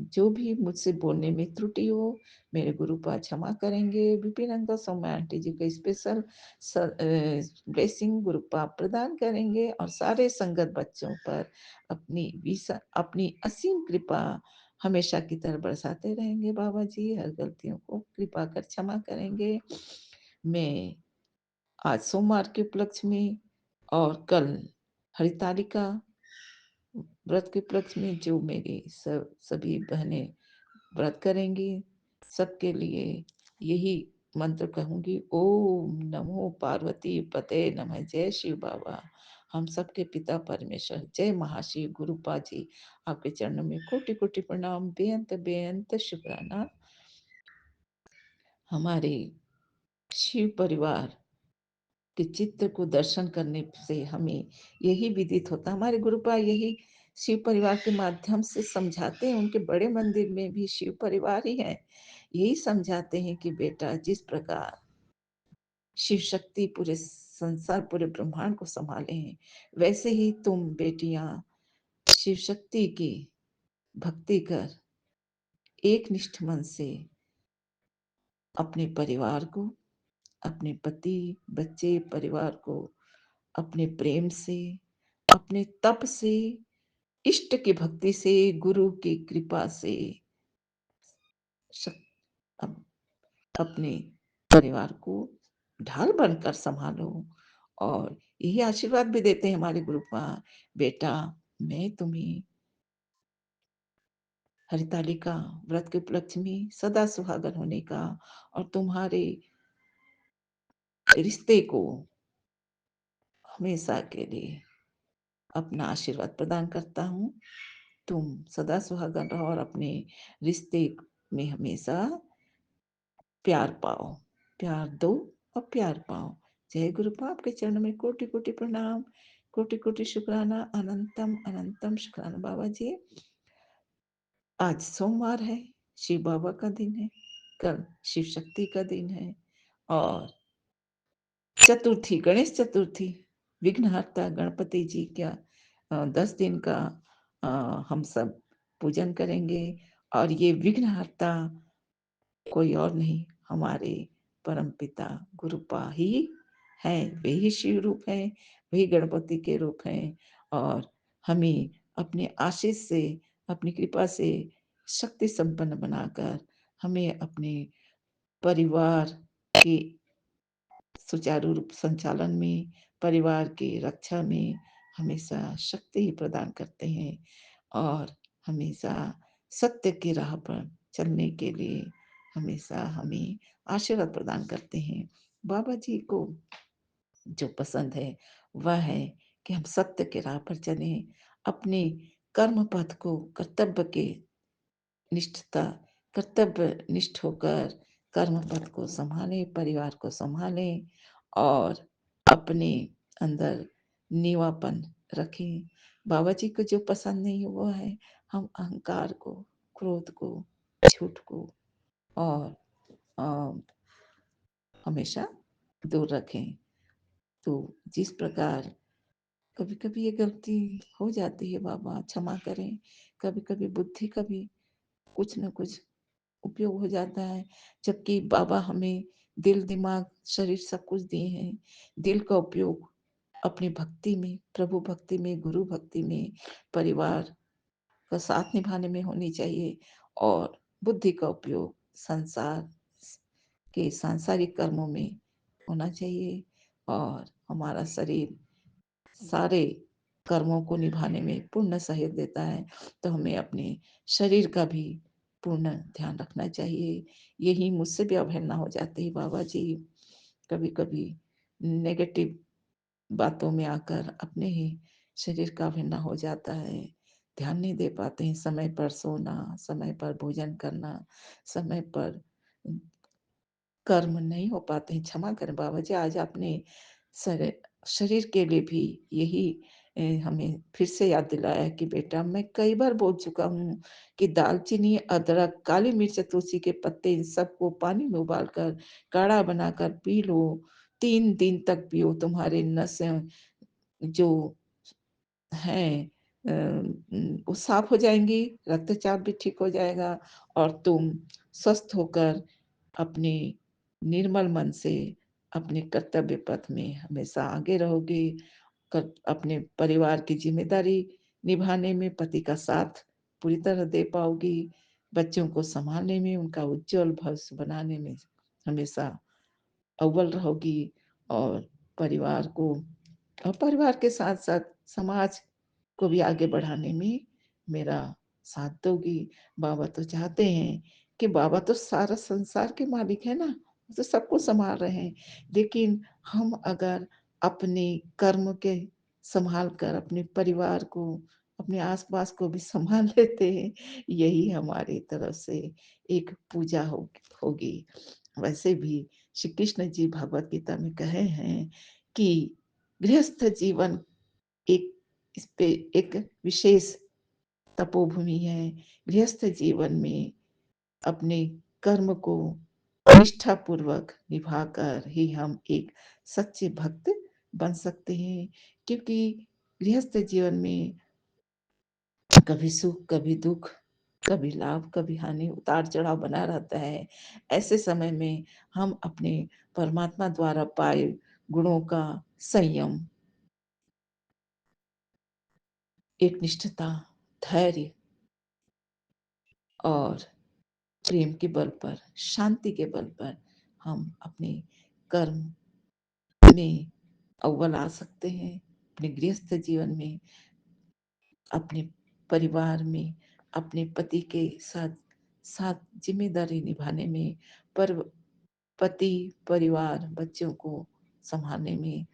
जो भी मुझसे बोलने में त्रुटि हो मेरे गुरुपा क्षमा करेंगे। विपिन अंकल सौम्या आंटी जी का स्पेशल ब्लेसिंग गुरुपा प्रदान करेंगे, और सारे संगत बच्चों पर अपनी असीम कृपा हमेशा की तरह बरसाते रहेंगे। बाबा जी हर गलतियों को कृपा कर क्षमा करेंगे। मैं आज सोमवार के उपलक्ष्य में और कल हरितालिका व्रत के उपलक्ष्य में जो मेरी सभी बहनें व्रत करेंगी, सबके लिए यही मंत्र कहूंगी, ओम नमो पार्वती पते नमः। जय शिव बाबा, हम सबके पिता परमेश्वर, जय महाशिव गुरुपा जी। आपके चरणों में कोटि कोटि प्रणाम, बेअंत बेअंत शुक्राना। हमारे शिव परिवार के चित्र को दर्शन करने से हमें यही विदित होता है। हमारे गुरुपा यही शिव परिवार के माध्यम से समझाते हैं, उनके बड़े मंदिर में भी शिव परिवार ही है, यही समझाते हैं कि बेटा जिस प्रकार शिव शक्ति पूरे संसार पूरे ब्रह्मांड को संभाले हैं, वैसे ही तुम बेटियां शिव शक्ति की भक्ति कर एक निष्ठ मन से अपने परिवार को, अपने पति बच्चे परिवार को अपने प्रेम से, अपने तप से, इष्ट की भक्ति से, गुरु की कृपा से अपने परिवार को ढाल बनकर संभालो। और यही आशीर्वाद भी देते हैं हमारे गुरु माँ, बेटा मैं तुम्हें हरितालिका व्रत के उपलक्ष्य में सदा सुहागन होने का और तुम्हारे रिश्ते को हमेशा के लिए अपना आशीर्वाद प्रदान करता हूँ। तुम सदा सुहागन रहो और अपने रिश्ते में हमेशा प्यार पाओ, प्यार दो और प्यार पाओ। जय गुरु बाप के चरणों में कोटि कोटि प्रणाम, कोटि कोटि शुक्राना, अनंतम अनंतम शुक्राना। बाबा जी आज सोमवार है, शिव बाबा का दिन है, कल शिव शक्ति का दिन है और चतुर्थी गणेश चतुर्थी विघ्नहर्ता गणपति जी का 10 दिन का हम सब पूजन करेंगे। और ये विघ्नहर्ता कोई और नहीं, हमारे परम पिता गुरुपा ही है, वही शिव रूप है, वही गणपति के रूप हैं। और हमें अपने आशीष से, अपनी कृपा से शक्ति संपन्न बनाकर हमें अपने परिवार के सुचारू रूप संचालन में, परिवार की रक्षा में हमेशा शक्ति ही प्रदान करते हैं और हमेशा सत्य की राह पर चलने के लिए हमेशा हमें आशीर्वाद प्रदान करते हैं। बाबा जी को जो पसंद है वह है कि हम सत्य के राह पर चलें, अपने कर्म पथ को कर्तव्य के निष्ठता कर्तव्य निष्ठ होकर कर्म पथ को संभालें, परिवार को संभालें और अपने अंदर नीवापन रखें। बाबा जी को जो पसंद नहीं वो है हम अहंकार को, क्रोध को, झूठ को और हमेशा दूर रखें। तो जिस प्रकार कभी कभी ये गलती हो जाती है, बाबा क्षमा करें, कभी कभी बुद्धि का भी कुछ न कुछ उपयोग हो जाता है, जबकि बाबा हमें दिल दिमाग शरीर सब कुछ दिए हैं। दिल का उपयोग अपनी भक्ति में, प्रभु भक्ति में, गुरु भक्ति में, परिवार का साथ निभाने में होनी चाहिए और बुद्धि का उपयोग संसार के सांसारिक कर्मों में होना चाहिए। और हमारा शरीर सारे कर्मों को निभाने में पूर्ण सहयोग देता है, तो हमें अपने शरीर का भी पूर्ण ध्यान रखना चाहिए। यही मुझसे भी अवहेलना हो जाती है बाबा जी, कभी कभी नेगेटिव बातों में आकर अपने ही शरीर का अवहेलना हो जाता है, ध्यान नहीं दे पाते हैं। समय पर सोना, समय पर भोजन करना, समय पर कर्म नहीं हो पाते हैं। क्षमा करें बाबा जी, आज आपने शरीर के लिए भी यही हमें फिर से याद दिलाया कि बेटा मैं कई बार बोल चुका हूँ कि दालचीनी, अदरक, काली मिर्च, तुलसी के पत्ते इन सबको पानी में उबालकर काढ़ा बनाकर पी लो, 3 दिन तक पियो, तुम्हारे नसें जो हैं वो साफ हो जाएंगी, रक्तचाप भी ठीक हो जाएगा और तुम स्वस्थ होकर अपने निर्मल मन से अपने कर्तव्य पथ में हमेशा आगे रहोगे। अपने परिवार की जिम्मेदारी निभाने में पति का साथ पूरी तरह दे पाओगी, बच्चों को संभालने में, उनका उज्जवल भविष्य बनाने में हमेशा अव्वल रहोगी और परिवार को और परिवार के साथ साथ समाज को भी आगे बढ़ाने में मेरा साथ दोगी। बाबा तो चाहते हैं कि बाबा तो सारा संसार के मालिक है ना, तो सबको संभाल रहे हैं, लेकिन हम अगर अपने कर्म के संभाल कर अपने परिवार को, अपने आसपास को भी संभाल लेते हैं, यही हमारी तरफ से एक पूजा होगी। वैसे भी श्री कृष्ण जी भगवत गीता में कहे हैं कि गृहस्थ जीवन एक इस पे एक विशेष तपोभूमि है। गृहस्थ जीवन में अपने कर्म को निष्ठापूर्वक निभाकर ही हम एक सच्चे भक्त बन सकते हैं, क्योंकि गृहस्थ जीवन में कभी सुख, कभी दुख, कभी लाभ, कभी हानि, उतार चढ़ाव बना रहता है। ऐसे समय में हम अपने परमात्मा द्वारा पाए गुणों का संयम, एक निष्ठता, धैर्य और प्रेम के बल पर, शांति के बल पर हम अपने कर्म में अव्वल आ सकते हैं। अपने गृहस्थ जीवन में, अपने परिवार में, अपने पति के साथ साथ जिम्मेदारी निभाने में, पर पति, परिवार, बच्चों को संभालने में,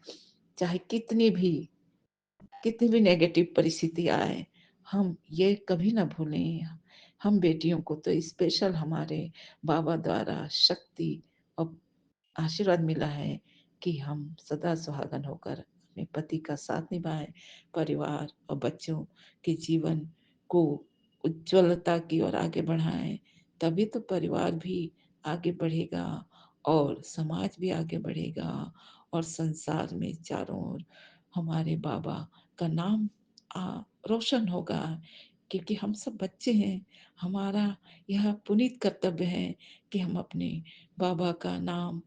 चाहे कितनी भी नेगेटिव परिस्थिति आए, हम ये कभी ना भूलें। हम बेटियों को तो स्पेशल हमारे बाबा द्वारा शक्ति और आशीर्वाद मिला है कि हम सदा सुहागन होकर अपने पति का साथ निभाएं, परिवार और बच्चों के जीवन को उज्ज्वलता की ओर आगे बढ़ाएं। तभी तो परिवार भी आगे बढ़ेगा और समाज भी आगे बढ़ेगा और संसार में चारों ओर हमारे बाबा का नाम रोशन होगा, क्योंकि हम सब बच्चे हैं। हमारा यह पुनीत कर्तव्य है कि हम अपने बाबा का नाम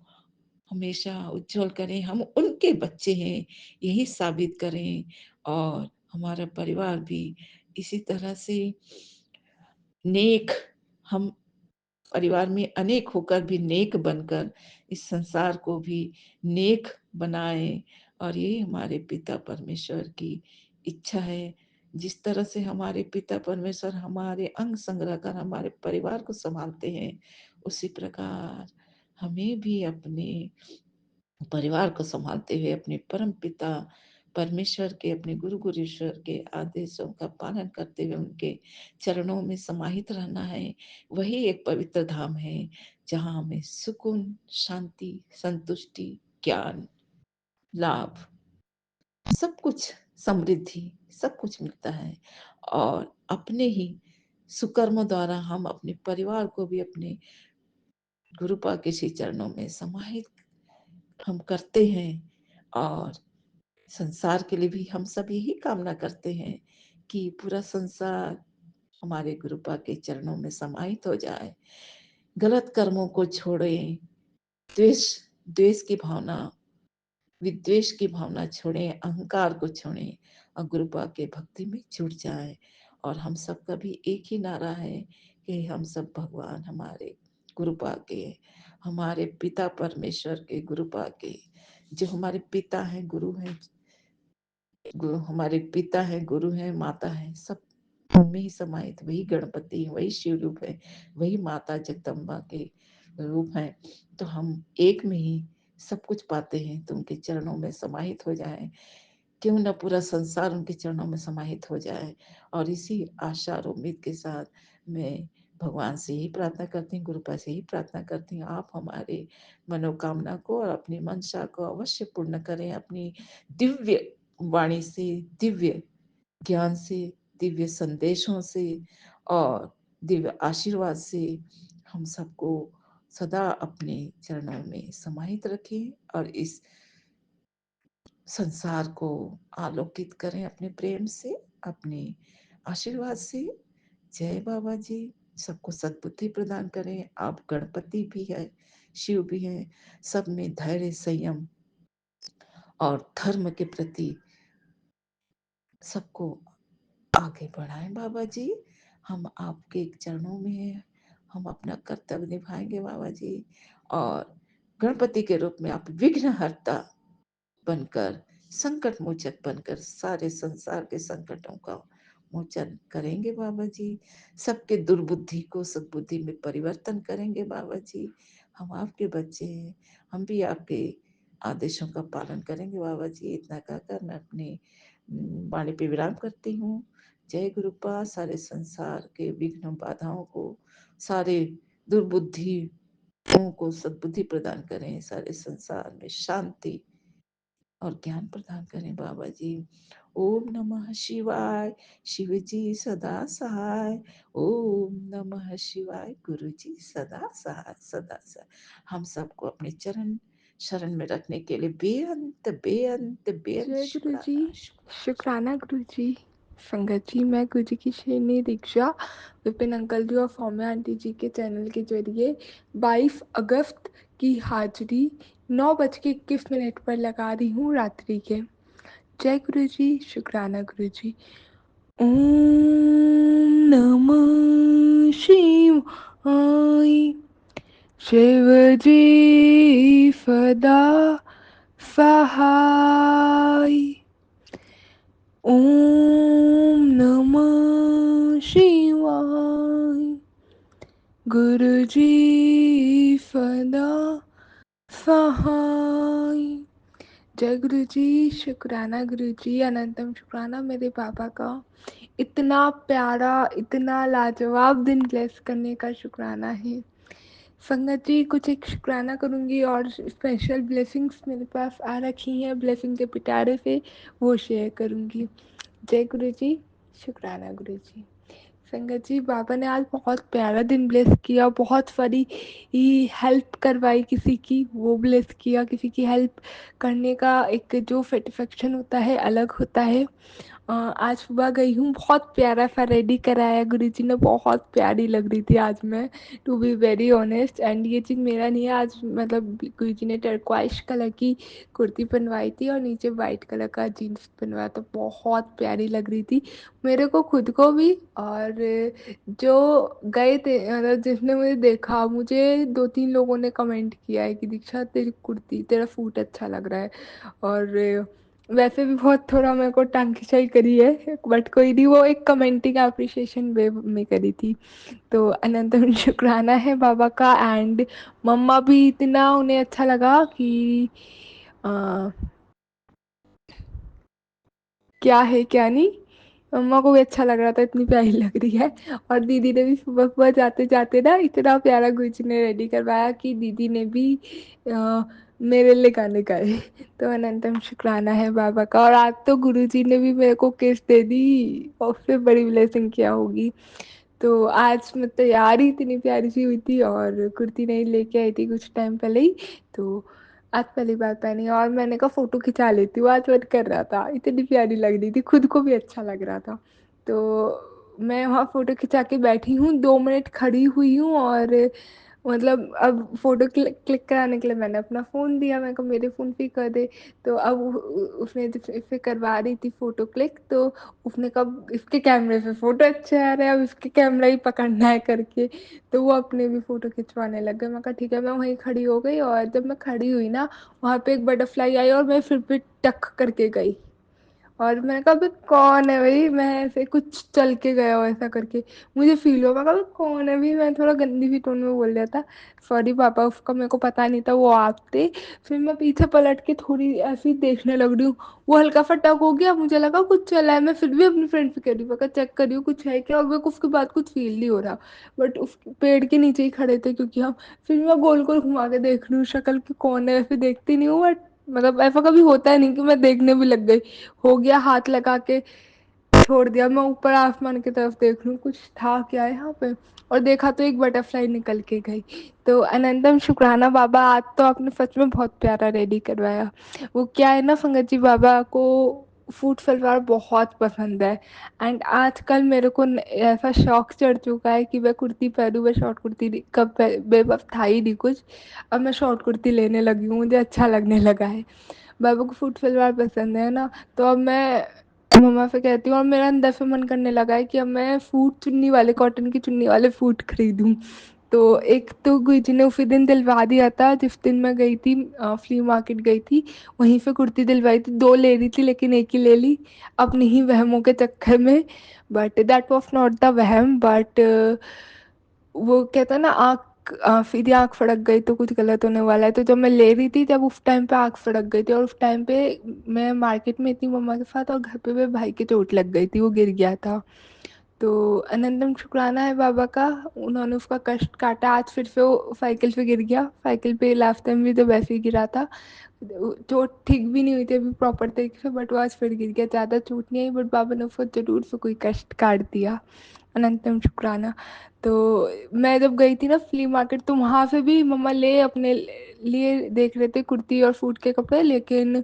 हमेशा उज्जवल करें। हम उनके बच्चे हैं, यही साबित करें, और हमारा परिवार भी इसी तरह से नेक, हम परिवार में अनेक होकर भी नेक बनकर इस संसार को भी नेक बनाए। और यही हमारे पिता परमेश्वर की इच्छा है। जिस तरह से हमारे पिता परमेश्वर हमारे अंग संग्रह कर हमारे परिवार को संभालते हैं, उसी प्रकार हमें भी अपने परिवार को संभालते हुए अपने परम पिता परमेश्वर के, अपने गुरु गुरुश्वर के आदेशों का पालन करते हुए उनके चरणों में समाहित रहना है। वही एक पवित्र धाम है जहाँ हमें सुकून, शांति, संतुष्टि, ज्ञान, लाभ, सब कुछ, समृद्धि, सब कुछ मिलता है। और अपने ही सुकर्म द्वारा हम अपने परिवार को भी अपने गुरुपा के श्री चरणों में समाहित हम करते हैं। और संसार के लिए भी हम सब यही कामना करते हैं कि पूरा संसार हमारे गुरुपा के चरणों में समाहित हो जाए। गलत कर्मों को छोड़ें, द्वेष द्वेष की भावना, विद्वेष की भावना छोड़ें, अहंकार को छोड़ें और गुरुपा के भक्ति में जुट जाएं। और हम सबका भी एक ही नारा है कि हम सब भगवान हमारे गुरुपा के, हमारे पिता परमेश्वर के, गुरुपा के, जो हमारे पिता हैं, गुरु हैं, हमारे पिता हैं, गुरु हैं, माता हैं, सब उनमें ही समाहित वही गणपति, वही शिव रूप है, वही माता जगदम्बा के रूप हैं। तो हम एक में ही सब कुछ पाते हैं। तो उनके चरणों में समाहित हो जाए, क्यों न पूरा संसार उनके चरणों में समाहित हो जाए। और इसी आशा और उम्मीद के साथ मैं भगवान से ही प्रार्थना करती हूँ, गुरुपा से ही प्रार्थना करती हूँ, आप हमारे मनोकामना को और अपनी मंशा को अवश्य पूर्ण करें। अपनी दिव्य वाणी से, दिव्य ज्ञान से, दिव्य संदेशों से और दिव्य आशीर्वाद से हम सबको सदा अपने चरणों में समाहित रखें और इस संसार को आलोकित करें अपने प्रेम से, अपने आशीर्वाद से। जय बाबा जी। सबको सद्बुद्धि प्रदान करें। आप गणपति भी है, शिव भी हैं, सब में धैर्य, संयम और धर्म के प्रति सबको आगे बढ़ाएं बाबा जी। हम आपके चरणों में हैं, हम अपना कर्तव्य निभाएंगे बाबा जी। और गणपति के रूप में आप विघ्नहर्ता बनकर, संकट मोचक बनकर सारे संसार के संकटों का मोचन करेंगे बाबा जी। सबके दुर्बुद्धि को सद्बुद्धि में परिवर्तन करेंगे बाबा जी। हम आपके बच्चे हैं, हम भी आपके आदेशों का पालन करेंगे बाबा जी। इतना कहकर मैं अपनी वाणी पे विराम करती हूँ। जय गुरुपा। सारे संसार के विघ्न बाधाओं को, सारे दुर्बुद्धि को सद्बुद्धि प्रदान करें। सारे संसार में शांति और ज्ञान प्रदान करें बाबा जी। ओम नमः शिवाय, शिव जी सदा सहाय। ओम नमः शिवाय, गुरु जी सदा सहाय, सदा सहाय। हम सबको अपने चरण शरण में रखने के लिए बेअंत बेअंत बेअंत जय गुरु जी। शुक्राना शुक्राना। शुक्राना गुरु जी। संगत जी, मैं गुरु जी की शेरनी दीक्षा विपिन अंकल जी और सौम्या आंटी जी के चैनल के जरिए 22 अगस्त की हाजिरी 9:21 पर लगा रही हूँ रात्रि के। जय गुरु जी। शुक्राना गुरु जी। ओम नमः शिवाय। शिव जी सदा सहाय। ओम नमः शिवाय। गुरु जी सदा सहाय। जय गुरु जी। शुक्राना गुरु जी। अनंतम शुक्राना मेरे पापा का इतना प्यारा, इतना लाजवाब दिन ब्लेस करने का शुक्राना है। संगत जी, कुछ एक शुक्राना करूँगी और स्पेशल ब्लेसिंग्स मेरे पास आ रखी हैं ब्लेसिंग के पिटारे से, वो शेयर करूँगी। जय गुरु जी। शुक्राना गुरु जी। संगत जी, बाबा ने आज बहुत प्यारा दिन ब्लेस किया, बहुत सारी हेल्प करवाई किसी की, वो ब्लेस किया। किसी की हेल्प करने का एक जो सेटिस्फेक्शन होता है अलग होता है। आज सुबह गई हूँ, बहुत प्यारा सा रेडी कराया गुरुजी ने, बहुत प्यारी लग रही थी आज मैं, to be very honest. And ये चीज़ मेरा नहीं है, आज मतलब गुरुजी ने टर्क्वाइश कलर की कुर्ती बनवाई थी और नीचे वाइट कलर का जीन्स बनवाया, तो बहुत प्यारी लग रही थी मेरे को खुद को भी। और जो गए थे, मतलब जिसने मुझे देखा, मुझे 2-3 लोगों ने कमेंट किया है कि दीक्षा तेरी कुर्ती, तेरा सूट अच्छा लग रहा है। और वैसे भी बहुत थोड़ा मेरे को टांग खिंचाई करी है, बट कोई नहीं, वो एक कमेंटिंग अप्रिशिएशन वे में करी थी। तो अनंत शुक्राना है बाबा का। एंड मम्मा भी इतना उन्हें अच्छा लगा कि आ, क्या है क्या नहीं, मम्मा को भी अच्छा लग रहा था, इतनी प्यारी लग रही है। और दीदी ने भी सुबह सुबह जाते जाते ना इतना प्यारा गुरुजी ने रेडी करवाया कि दीदी ने भी अ, मेरे लिए गाने गाए। तो अनंतम शुक्राना है बाबा का। और आज तो गुरुजी ने भी मेरे को किस दे दी, और उससे बड़ी ब्लेसिंग क्या होगी। तो आज मैं तैयार ही इतनी प्यारी सी हुई थी और कुर्ती नहीं लेके आई थी कुछ टाइम पहले ही, तो आज पहली बार पहनी और मैंने कहा फ़ोटो खिंचा लेती हूँ, आज मन कर रहा था, इतनी प्यारी लग रही थी, खुद को भी अच्छा लग रहा था। तो मैं वहाँ फ़ोटो खिंचा के बैठी हूँ, 2 मिनट खड़ी हुई हूँ और मतलब अब फ़ोटो क्लिक कराने के लिए मैंने अपना फ़ोन दिया, मैंने कहा मेरे फ़ोन पे ही कर दे। तो अब उसने जैसे करवा रही थी फ़ोटो क्लिक, तो उसने कहा इसके कैमरे से फ़ोटो अच्छे आ रहे हैं, अब इसके कैमरा ही पकड़ना है करके, तो वो अपने भी फ़ोटो खिंचवाने लग गए। मैं कहा ठीक है, मैं वहीं खड़ी हो गई। और जब मैं खड़ी हुई ना, वहाँ पे एक बटरफ्लाई आई और मैं फिर भी टक करके गई। और मैंने कहा अबे कौन है भाई, मैं ऐसे कुछ चल के गया हो ऐसा करके मुझे फील हुआ। मैं कहा अबे कौन है भाई, मैं थोड़ा गंदी सी टोन में बोल दिया था, सॉरी पापा, उसका मेरे को पता नहीं था वो आप थे। फिर मैं पीछे पलट के थोड़ी ऐसी देखने लग रही हूँ, वो हल्का सा टक हो गया, मुझे लगा कुछ चला है। मैं फिर भी अपनी फ्रेंड से कह रही हूँ, मैं कहा चेक करी हूँ कुछ है क्या, और मेरे को उसके बाद कुछ फील नहीं हो रहा। बट उस पेड़ के नीचे ही खड़े थे क्योंकि हम। फिर मैं गोल गोल घुमा के देख रही हूँ शक्ल की कौन है, फिर देखती नहीं हूँ, बट मतलब ऐसा कभी होता है नहीं कि मैं देखने भी लग गई। हो गया, हाथ लगा के छोड़ दिया, मैं ऊपर आसमान की तरफ देख लूँ कुछ था क्या यहाँ पे, और देखा तो एक बटरफ्लाई निकल के गई। तो अनंतम शुक्राना बाबा, आज तो आपने सच में बहुत प्यारा रेडी करवाया। वो क्या है ना संगत जी, बाबा को सूट सलवार बहुत पसंद है। एंड आजकल मेरे को ऐसा शौक चढ़ चुका है कि मैं कुर्ती पहनूँ, मैं शॉर्ट कुर्ती कब मेरे पास था ही नहीं कुछ, अब मैं शॉर्ट कुर्ती लेने लगी हूँ, मुझे अच्छा लगने लगा है। बाबा को सूट सलवार पसंद है ना, तो अब मैं मम्मा से कहती हूँ, और मेरा अंदर से मन करने लगा है कि अब मैं सूट चुन्नी वाले, कॉटन की चुन्नी वाले सूट खरीदूँ। तो एक तो गुरुजी ने उसी दिन दिलवा दिया था जिस दिन मैं गई थी, फ्ली मार्केट गई थी, वहीं से कुर्ती दिलवाई थी। 2 ले रही थी लेकिन एक ही ले ली अपनी ही वहमों के चक्कर में। But that was not the वहम, बट वो कहता है ना आँख, सीधी आँख फड़क गई तो कुछ गलत होने वाला है। तो जब मैं ले रही थी तब उस टाइम पे आँख फड़क गई थी, और उस टाइम पे मैं मार्केट में थी मम्मा के साथ, और घर पे मेरे भाई के चोट लग गई थी, वो गिर गया था। तो अनंतम शुक्राना है बाबा का, उन्होंने उसका कष्ट काटा। आज फिर से वो साइकिल पे गिर गया। साइकिल पे लास्ट टाइम भी तो वैसे ही गिरा था, चोट ठीक भी नहीं हुई थी अभी प्रॉपर तरीके से, बट वो आज फिर गिर गया। ज़्यादा चोट नहीं आई, बट बाबा ने उसको जरूर से कोई कष्ट काट दिया। अनंतम शुक्राना। तो मैं जब गई थी ना फ्ली मार्केट, तो वहाँ से भी मम्मा ले अपने लिए देख रहे थे कुर्ती और सूट के कपड़े, लेकिन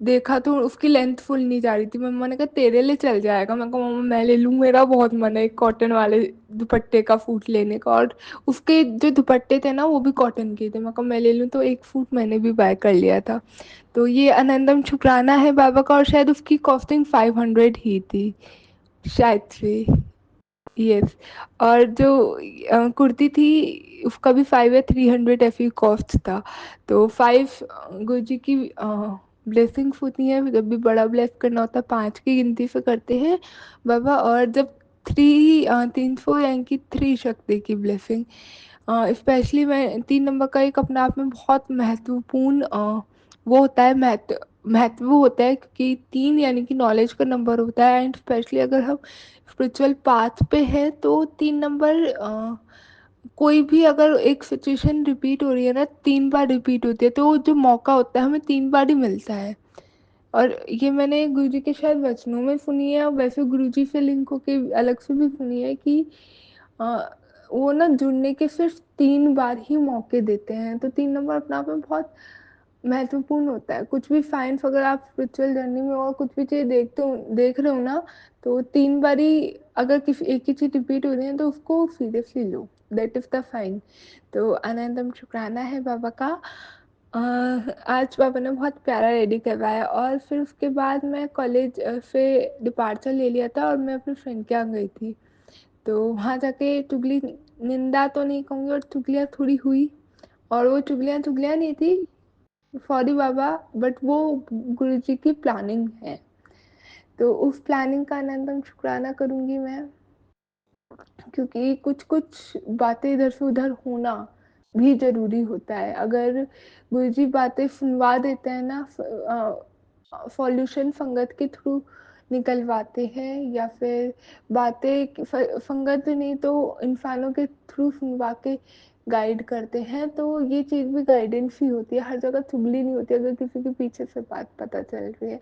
देखा तो उसकी लेंथ फुल नहीं जा रही थी। मम्मा ने कहा तेरे लिए चल जाएगा। मैं कहा मम्मा मैं ले लूँ, मेरा बहुत मन है एक कॉटन वाले दुपट्टे का सूट लेने का, और उसके जो दुपट्टे थे ना वो भी कॉटन के थे। मैं कहा मैं ले लूँ, तो एक सूट मैंने भी बाय कर लिया था। तो ये आनंदम शुक्राना है बाबा का, और शायद उसकी कॉस्टिंग 500 ही थी शायद से। यस। और जो कुर्ती थी उसका भी 5 या 300 ऐसी कॉस्ट था। तो 5 गुरुजी की ब्लेसिंग्स होती हैं। जब भी बड़ा ब्लेस करना होता है 5 की गिनती से करते हैं बाबा, और जब 300 यानी कि 3 शक्ति की ब्लेसिंग, स्पेशली मैं 3 नंबर का एक अपने आप में बहुत महत्वपूर्ण वो होता है, महत्व होता है, क्योंकि 3 यानी कि नॉलेज का नंबर होता है। एंड स्पेशली अगर हम स्पिरिचुअल पाथ पे है तो 3 नंबर कोई भी अगर एक सिचुएशन रिपीट हो रही है ना, 3 बार रिपीट होती है, तो जो मौका होता है हमें 3 बार ही मिलता है। और ये मैंने गुरुजी के शायद वचनों में सुनी है, और वैसे गुरुजी से लिंक होके अलग से भी सुनी है कि अ, वो ना जुड़ने के सिर्फ 3 बार ही मौके देते हैं। तो 3 नंबर अपने आप में बहुत महत्वपूर्ण होता है। कुछ भी साइंस, अगर आप स्पिरिचुअल जर्नी में और कुछ भी चीज़ देख रहे हो ना, तो 3 बार ही अगर किसी एक ही चीज़ रिपीट हो रही है तो उसको सीरियसली लो, दैट इज़ द साइन। तो अनंतम शुक्राना है बाबा का। आज बाबा ने बहुत प्यारा रेडी करवाया, और फिर उसके बाद मैं कॉलेज से डिपार्चर ले लिया था और मैं अपने फ्रेंड के यहाँ गई थी। तो वहाँ जाके चुगली, निंदा तो नहीं कहूँगी, और चुगलियाँ थोड़ी हुई। और वो चुगलियाँ चुगलियाँ नहीं थी, सॉरी बाबा, बट वो गुरुजी की प्लानिंग है। तो उस प्लानिंग का अनंतम शुक्राना करूँगी मैं, क्योंकि कुछ कुछ बातें इधर से उधर होना भी ज़रूरी होता है। अगर गुरुजी बातें सुनवा देते हैं ना, सॉल्यूशन संगत के थ्रू निकलवाते हैं, या फिर बातें संगत नहीं तो इंसानों के थ्रू सुनवा के गाइड करते हैं, तो ये चीज़ भी गाइडेंस ही होती है। हर जगह चुगली नहीं होती। अगर किसी के पीछे से बात पता चल रही है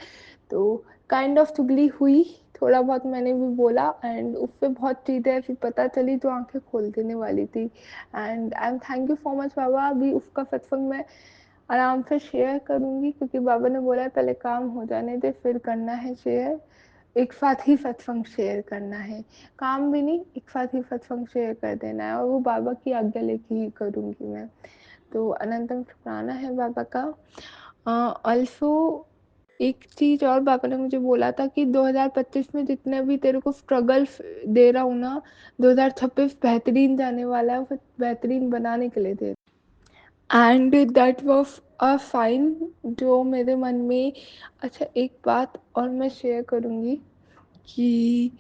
तो काइंड ऑफ चुगली हुई, थोड़ा बहुत मैंने भी बोला, एंड उससे बहुत चीज़ें ऐसी पता चली जो आंखें खोल देने वाली थी। And I am thank you so much बाबा। अभी उसका सत्संग मैं आराम से शेयर करूँगी, क्योंकि बाबा ने बोला है पहले काम हो जाने दे फिर करना है शेयर। एक साथ ही सत्संग शेयर करना है, काम भी नहीं, एक साथ ही सत्संग शेयर कर देना है, और वो बाबा की आज्ञा लेके ही करूँगी मैं। तो अनंतम शुक्राना है बाबा का। ऑल्सो एक चीज़ और बाबा ने मुझे बोला था कि 2025 में जितने भी तेरे को स्ट्रगल दे रहा हूँ ना, 2026 बेहतरीन जाने वाला है, फिर बेहतरीन बनाने के लिए दे। And that was a sign जो मेरे मन में। अच्छा, एक बात और मैं शेयर करूँगी कि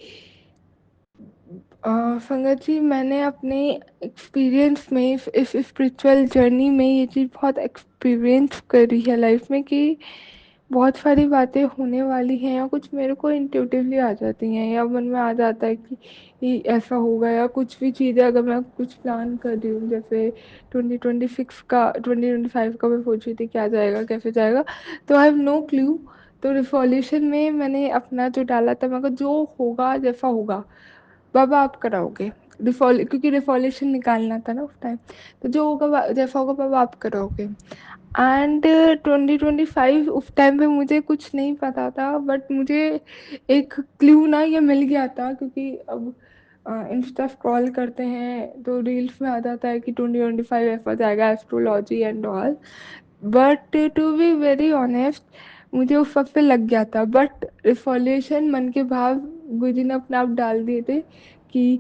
संगत जी, मैंने अपने एक्सपीरियंस में इस स्पिरिचुअल जर्नी में ये चीज़ बहुत एक्सपीरियंस करी है लाइफ में, कि बहुत सारी बातें होने वाली हैं, या कुछ मेरे को इंट्यूटिवली आ जाती हैं, या मन में आ जाता है कि ये ऐसा होगा, या कुछ भी चीज़ें अगर मैं कुछ प्लान कर रही हूँ, जैसे 2026 का 2025 का मैं सोच रही थी क्या जाएगा कैसे जाएगा, तो आई हैव नो क्लू। तो रिवॉल्यूशन में मैंने अपना जो डाला था, मैं कहा जो होगा जैसा होगा बाबा आप कराओगे, क्योंकि रिवॉल्यूशन निकालना था ना उस टाइम, तो जो होगा जैसा होगा बाबा आप कराओगे। एंड 2025 उस टाइम पे मुझे कुछ नहीं पता था, बट मुझे एक क्लू ना ये मिल गया था, क्योंकि अब इंस्टा स्क्रॉल करते हैं तो रील्स में आ जाता है कि 2025 ऐसा जाएगा, astrology and all. But to be very honest, मुझे उस वक्त पे लग गया था, बट रिवॉल्यूशन मन के भाव गुरुजी ने अपने आप डाल दिए थे कि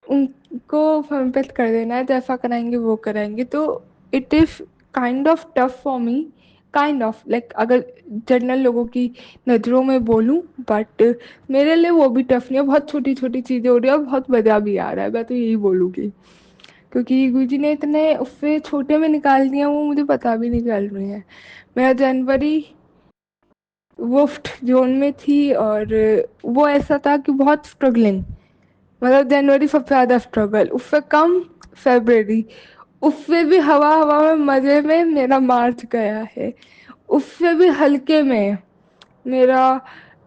उनको समर्पित कर देना है, जैसा कराएंगे वो कराएंगे। तो it is kind of tough for me, kind of like अगर जनरल लोगों की नज़रों में बोलूं, बट मेरे लिए वो भी टफ नहीं है। बहुत छोटी छोटी चीज़ें हो रही है और बहुत मज़ा भी आ रहा है, मैं तो यही बोलूँगी, क्योंकि गुरुजी ने इतने उससे छोटे में निकाल दिया वो मुझे पता भी नहीं चल रही है। मेरा जनवरी वुफ्ट जोन में थी और वो ऐसा था कि बहुत स्ट्रगलिंग, मतलब जनवरी सबसे ज़्यादा स्ट्रगल, उससे कम फरवरी, उससे भी हवा हवा में मज़े में मेरा मार्च गया है, उससे भी हल्के में मेरा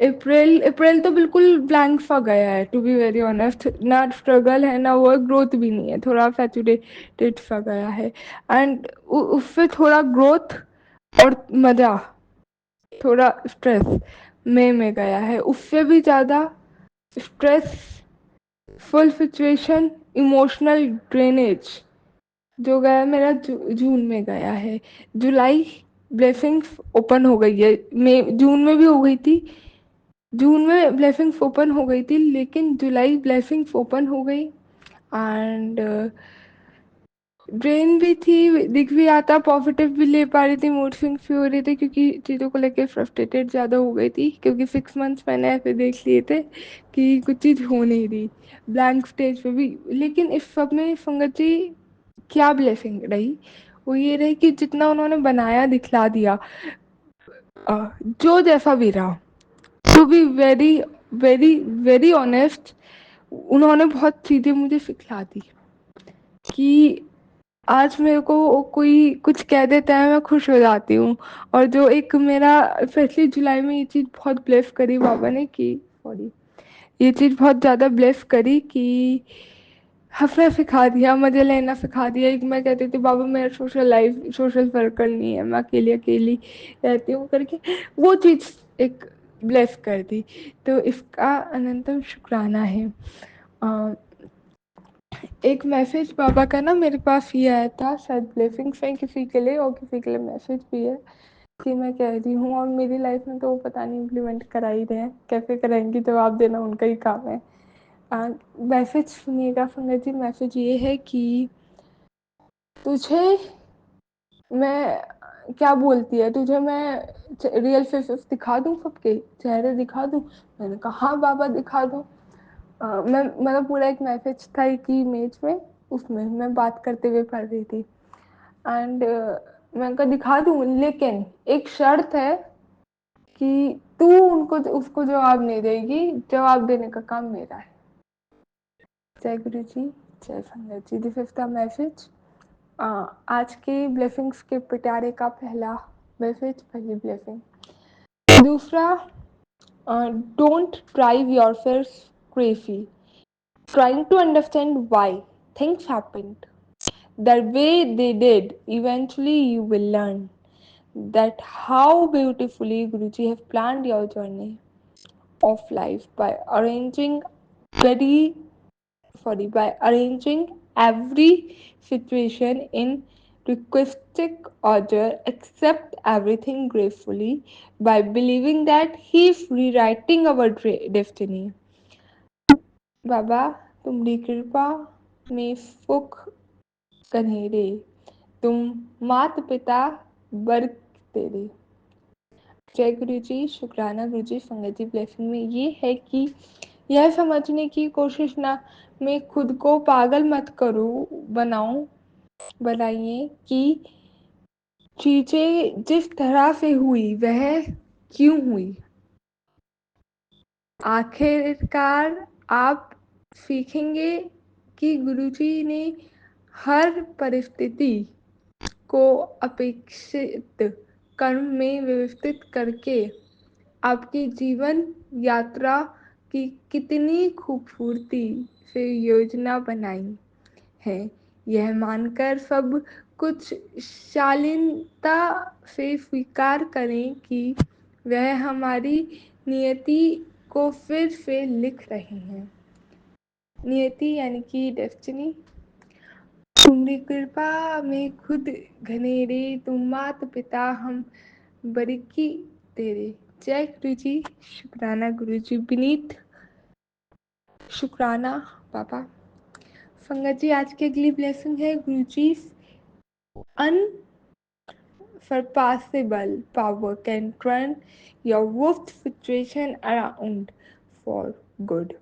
अप्रैल, अप्रैल तो बिल्कुल ब्लैंक सा गया है टू बी वेरी ऑनेस्ट, ना स्ट्रगल है ना वो ग्रोथ भी नहीं है, थोड़ा सैचुरेटेड सा गया है। एंड उससे थोड़ा ग्रोथ और मज़ा, थोड़ा स्ट्रेस में गया है, उससे भी ज़्यादा stress, full situation, emotional drainage जो गया मेरा जून में गया है। जुलाई ब्लेसिंग्स ओपन हो गई है, मई जून में भी हो गई थी, जून में ब्लेसिंग्स ओपन हो गई थी, लेकिन जुलाई ब्लेसिंग्स ओपन हो गई एंड ड्रेन भी थी, दिख भी आता, पॉजिटिव भी ले पा रही थी, मूड स्विंग्स भी हो रही थी क्योंकि चीज़ों को लेकर फ्रस्ट्रेटेड ज़्यादा हो गई थी, क्योंकि 6 मंथ्स मैंने ऐसे देख लिए थे कि कुछ चीज़ हो नहीं रही, ब्लैंक स्टेज पे भी। लेकिन इस सब में संगत जी क्या ब्लेसिंग रही, वो ये रही कि जितना उन्होंने बनाया दिखला दिया, जो जैसा भी रहा, to be very very very honest, उन्होंने बहुत चीज़ें मुझे सिखला दी कि आज मेरे को कोई कुछ कह देता है मैं खुश हो जाती हूँ। और जो एक मेरा स्पेशली जुलाई में ये चीज़ बहुत ब्लेस करी बाबा ने कि सॉरी, ये चीज़ बहुत ज़्यादा ब्लेस करी कि हंसना सिखा दिया, मज़े लेना सिखा दिया। एक मैं कहती थी बाबा मेरा सोशल लाइफ, सोशल सर्कल नहीं है, मैं अकेली अकेली रहती हूँ करके, वो चीज़ एक ब्लेस कर दी। तो इसका अनंतम शुक्राना है। अ, एक मैसेज बाबा का ना मेरे पास ये आया था, शायद ब्लेसिंग्स है किसी के लिए और किसी के लिए मैसेज भी है कि मैं कह रही हूँ, और मेरी लाइफ में तो वो पता नहीं इम्प्लीमेंट करा ही रहे हैं, कैसे कराएंगी, जवाब देना उनका ही काम है। मैसेज सुनिएगा संगत जी, मैसेज ये है कि तुझे मैं क्या बोलती है, तुझे मैं रियल फेसेस दिखा दूँ, सबके चेहरे दिखा दूँ। मैंने कहा हाँ बाबा दिखा दो। मैं मतलब पूरा एक मैसेज था एक ही इमेज में, उसमें मैं बात करते हुए पढ़ रही थी एंड मैं कहा दिखा दूँ, लेकिन एक शर्त है कि तू उनको उसको जवाब नहीं देगी, जवाब देने का काम मेरा है। जय गुरु जी, जय संगत जी, दिस इज द मैसेज। आज के ब्लेसिंग्स के पिटारे का पहला मैसेज, पहली ब्लेसिंग। दूसरा, don't drive yourself crazy trying to understand why things happened the way they did. Eventually you will learn that how beautifully Guruji have planned your journey of life by arranging very by arranging every situation in requisite order, accept everything gratefully by believing that he is rewriting our destiny. बाबा तुम्हारी कृपा में सुख कन्हेरे, तुम मात पिता वर्ग तेरे। जय गुरु जी, शुक्राना गुरु जी। संगत जी ब्लेसिंग में ये है कि यह समझने की कोशिश ना मैं खुद को पागल मत करूँ, बनाइए कि चीजें जिस तरह से हुई वह क्यों हुई। आखिरकार आप सीखेंगे कि गुरुजी ने हर परिस्थिति को अपेक्षित कर्म में व्यवस्थित करके आपकी जीवन यात्रा की कितनी खूबसूरती से योजना बनाई है। यह मानकर सब कुछ शालीनता से स्वीकार करें कि वह हमारी नियति को फिर से लिख रहे हैं। नियति यानी कि डेस्टिनी। तुम्हारी कृपा में खुद घनेरे, तुम मात पिता हम बरकी तेरे। जय गुरु जी, शुक्राना गुरु जी। विनीत शुक्राना बाबा। संगत जी आज की अगली ब्लेसिंग है गुरु जी, unsurpassable power can turn your worst situation around for good.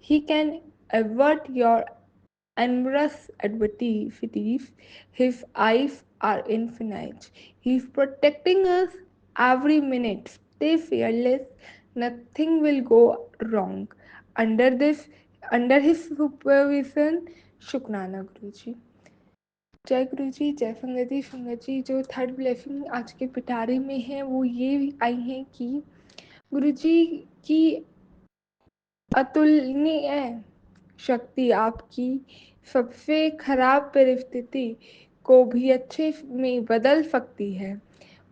He can avert your amorous adversities. His eyes are infinite. He's protecting us every minute Stay fearless. Nothing will go wrong. Under this, under his supervision, शुक्राना गुरु जी। जय गुरु जी, जय संगत जी। संगत जी, जो थर्ड ब्लेसिंग आज के पिटारे में है वो ये आई है कि गुरु जी की अतुलनीय शक्ति आपकी सबसे खराब परिस्थिति को भी अच्छे में बदल सकती है।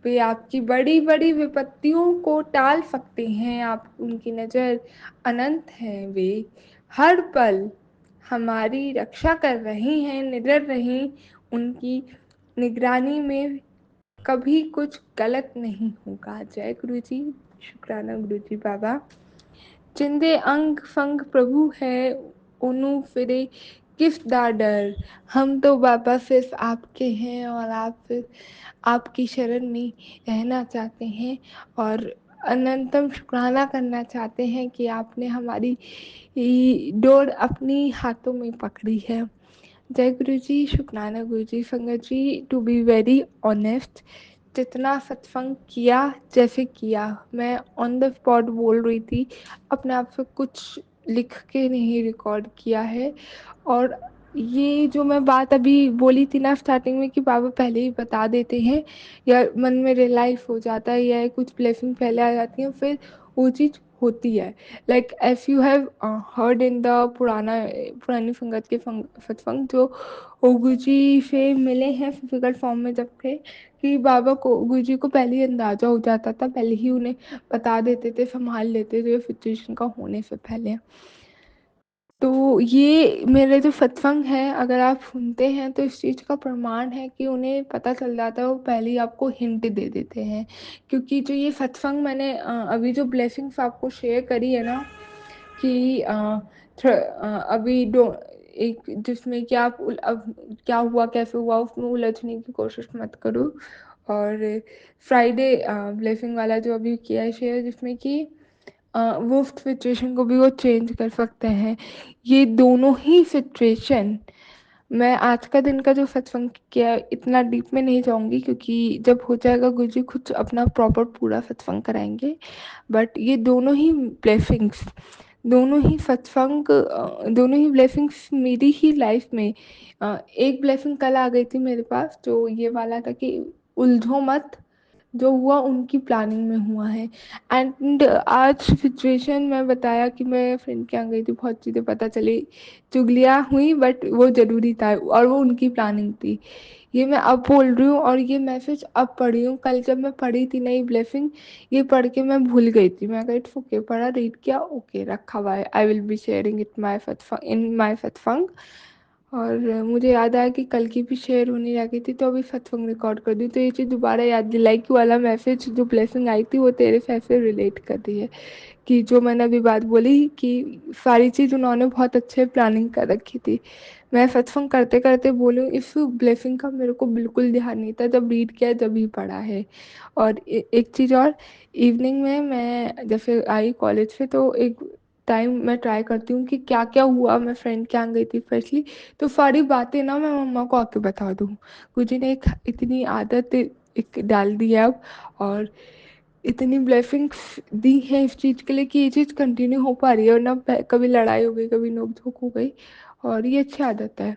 वे आपकी बड़ी बड़ी विपत्तियों को टाल सकते हैं। आप उनकी नज़र अनंत है। वे हर पल हमारी रक्षा कर रही हैं, निडर रहें। उनकी निगरानी में कभी कुछ गलत नहीं होगा। जय गुरु जी। शुक्राना गुरु जी बाबा। जिंदे अंग फंग प्रभु है, उनु फिरे किस दा डर। हम तो बाबा सिर्फ आपके हैं और आप सिर्फ आपकी शरण में रहना चाहते हैं और अनंतम शुक्राना करना चाहते हैं कि आपने हमारी डोर अपनी हाथों में पकड़ी है। जय गुरु जी। शुक्राना गुरु जी। संगत जी, टू बी वेरी ऑनेस्ट, जितना सत्संग किया जैसे किया, मैं ऑन द स्पॉट बोल रही थी, अपने आप से कुछ लिख के नहीं रिकॉर्ड किया है। और ये जो मैं बात अभी बोली थी ना स्टार्टिंग में कि बाबा पहले ही बता देते हैं या मन में रियलाइज हो जाता है या कुछ ब्लेसिंग पहले आ जाती है, फिर वो चीज़ होती है। Like F you have heard in the पुरानी संगत के सत्संग जो गुरुजी से मिले हैं फिजिकल फॉर्म में जब थे, कि बाबा को गुरुजी को पहले ही अंदाज़ा हो जाता था, पहले ही उन्हें बता देते थे, संभाल लेते थे सिचुएशन का होने से पहले। तो ये मेरे जो सत्संग है अगर आप सुनते हैं तो इस चीज़ का प्रमाण है कि उन्हें पता चल जाता है, वो पहले ही आपको हिंट दे देते हैं। क्योंकि जो ये सत्संग मैंने अभी जो ब्लेसिंग्स आपको शेयर करी है ना कि अभी एक जिसमें कि आप अब क्या हुआ कैसे हुआ उसमें उलझने की कोशिश मत करो। और फ्राइडे ब्लेसिंग वाला जो अभी किया है शेयर, जिसमें कि वो सिचुएशन को भी वो चेंज कर सकते हैं। ये दोनों ही सिचुएशन मैं आज का दिन का जो सत्संग किया इतना डीप में नहीं जाऊंगी क्योंकि जब हो जाएगा गुरुजी खुद अपना प्रॉपर पूरा सत्संग कराएंगे। बट ये दोनों ही ब्लेसिंग्स, दोनों ही सत्संग, दोनों ही ब्लेसिंग्स मेरी ही लाइफ में एक ब्लेसिंग कल आ गई थी मेरे पास जो ये वाला था कि उलझो मत, जो हुआ उनकी प्लानिंग में हुआ है। एंड आज सिचुएशन मैं बताया कि मैं फ्रेंड के यहाँ गई थी, बहुत चीज़ें पता चली, चुगलियाँ हुई बट वो ज़रूरी था और वो उनकी प्लानिंग थी। ये मैं अब बोल रही हूँ और ये मैसेज अब पढ़ी हूँ। कल जब मैं पढ़ी थी नई ब्लेसिंग, ये पढ़ के मैं भूल गई थी। मैं कहा इट्स ओके, पढ़ा रीड किया, ओके रखा हुआ है। I will be sharing it in my satsang. और मुझे याद आया कि कल की भी शेयर होने लगी थी तो अभी सत्संग रिकॉर्ड कर दी, तो ये चीज़ दोबारा याद दिलाई कि वाला मैसेज जो ब्लेसिंग आई थी वो तेरे से रिलेट कर रही है। कि जो मैंने अभी बात बोली कि सारी चीज़ उन्होंने बहुत अच्छे प्लानिंग कर रखी थी। मैं सत्संग करते करते बोलूँ इस ब्लेसिंग का मेरे को बिल्कुल ध्यान नहीं था, जब रीड किया जब ही पढ़ा है। और एक चीज़ और, इवनिंग में मैं जैसे आई कॉलेज से तो एक टाइम मैं ट्राई करती हूँ कि क्या क्या हुआ, मैं फ्रेंड के यहाँ गई थी स्पेशली, तो सारी बातें ना मैं मम्मा को आके बता दूँ। मुझे ने एक इतनी आदत एक डाल दी है अब, और इतनी ब्लेसिंग्स दी हैं इस चीज़ के लिए कि ये चीज़ कंटिन्यू हो पा रही है, और ना कभी लड़ाई हो गई कभी नोक झोंक हो गई, और ये अच्छी आदत है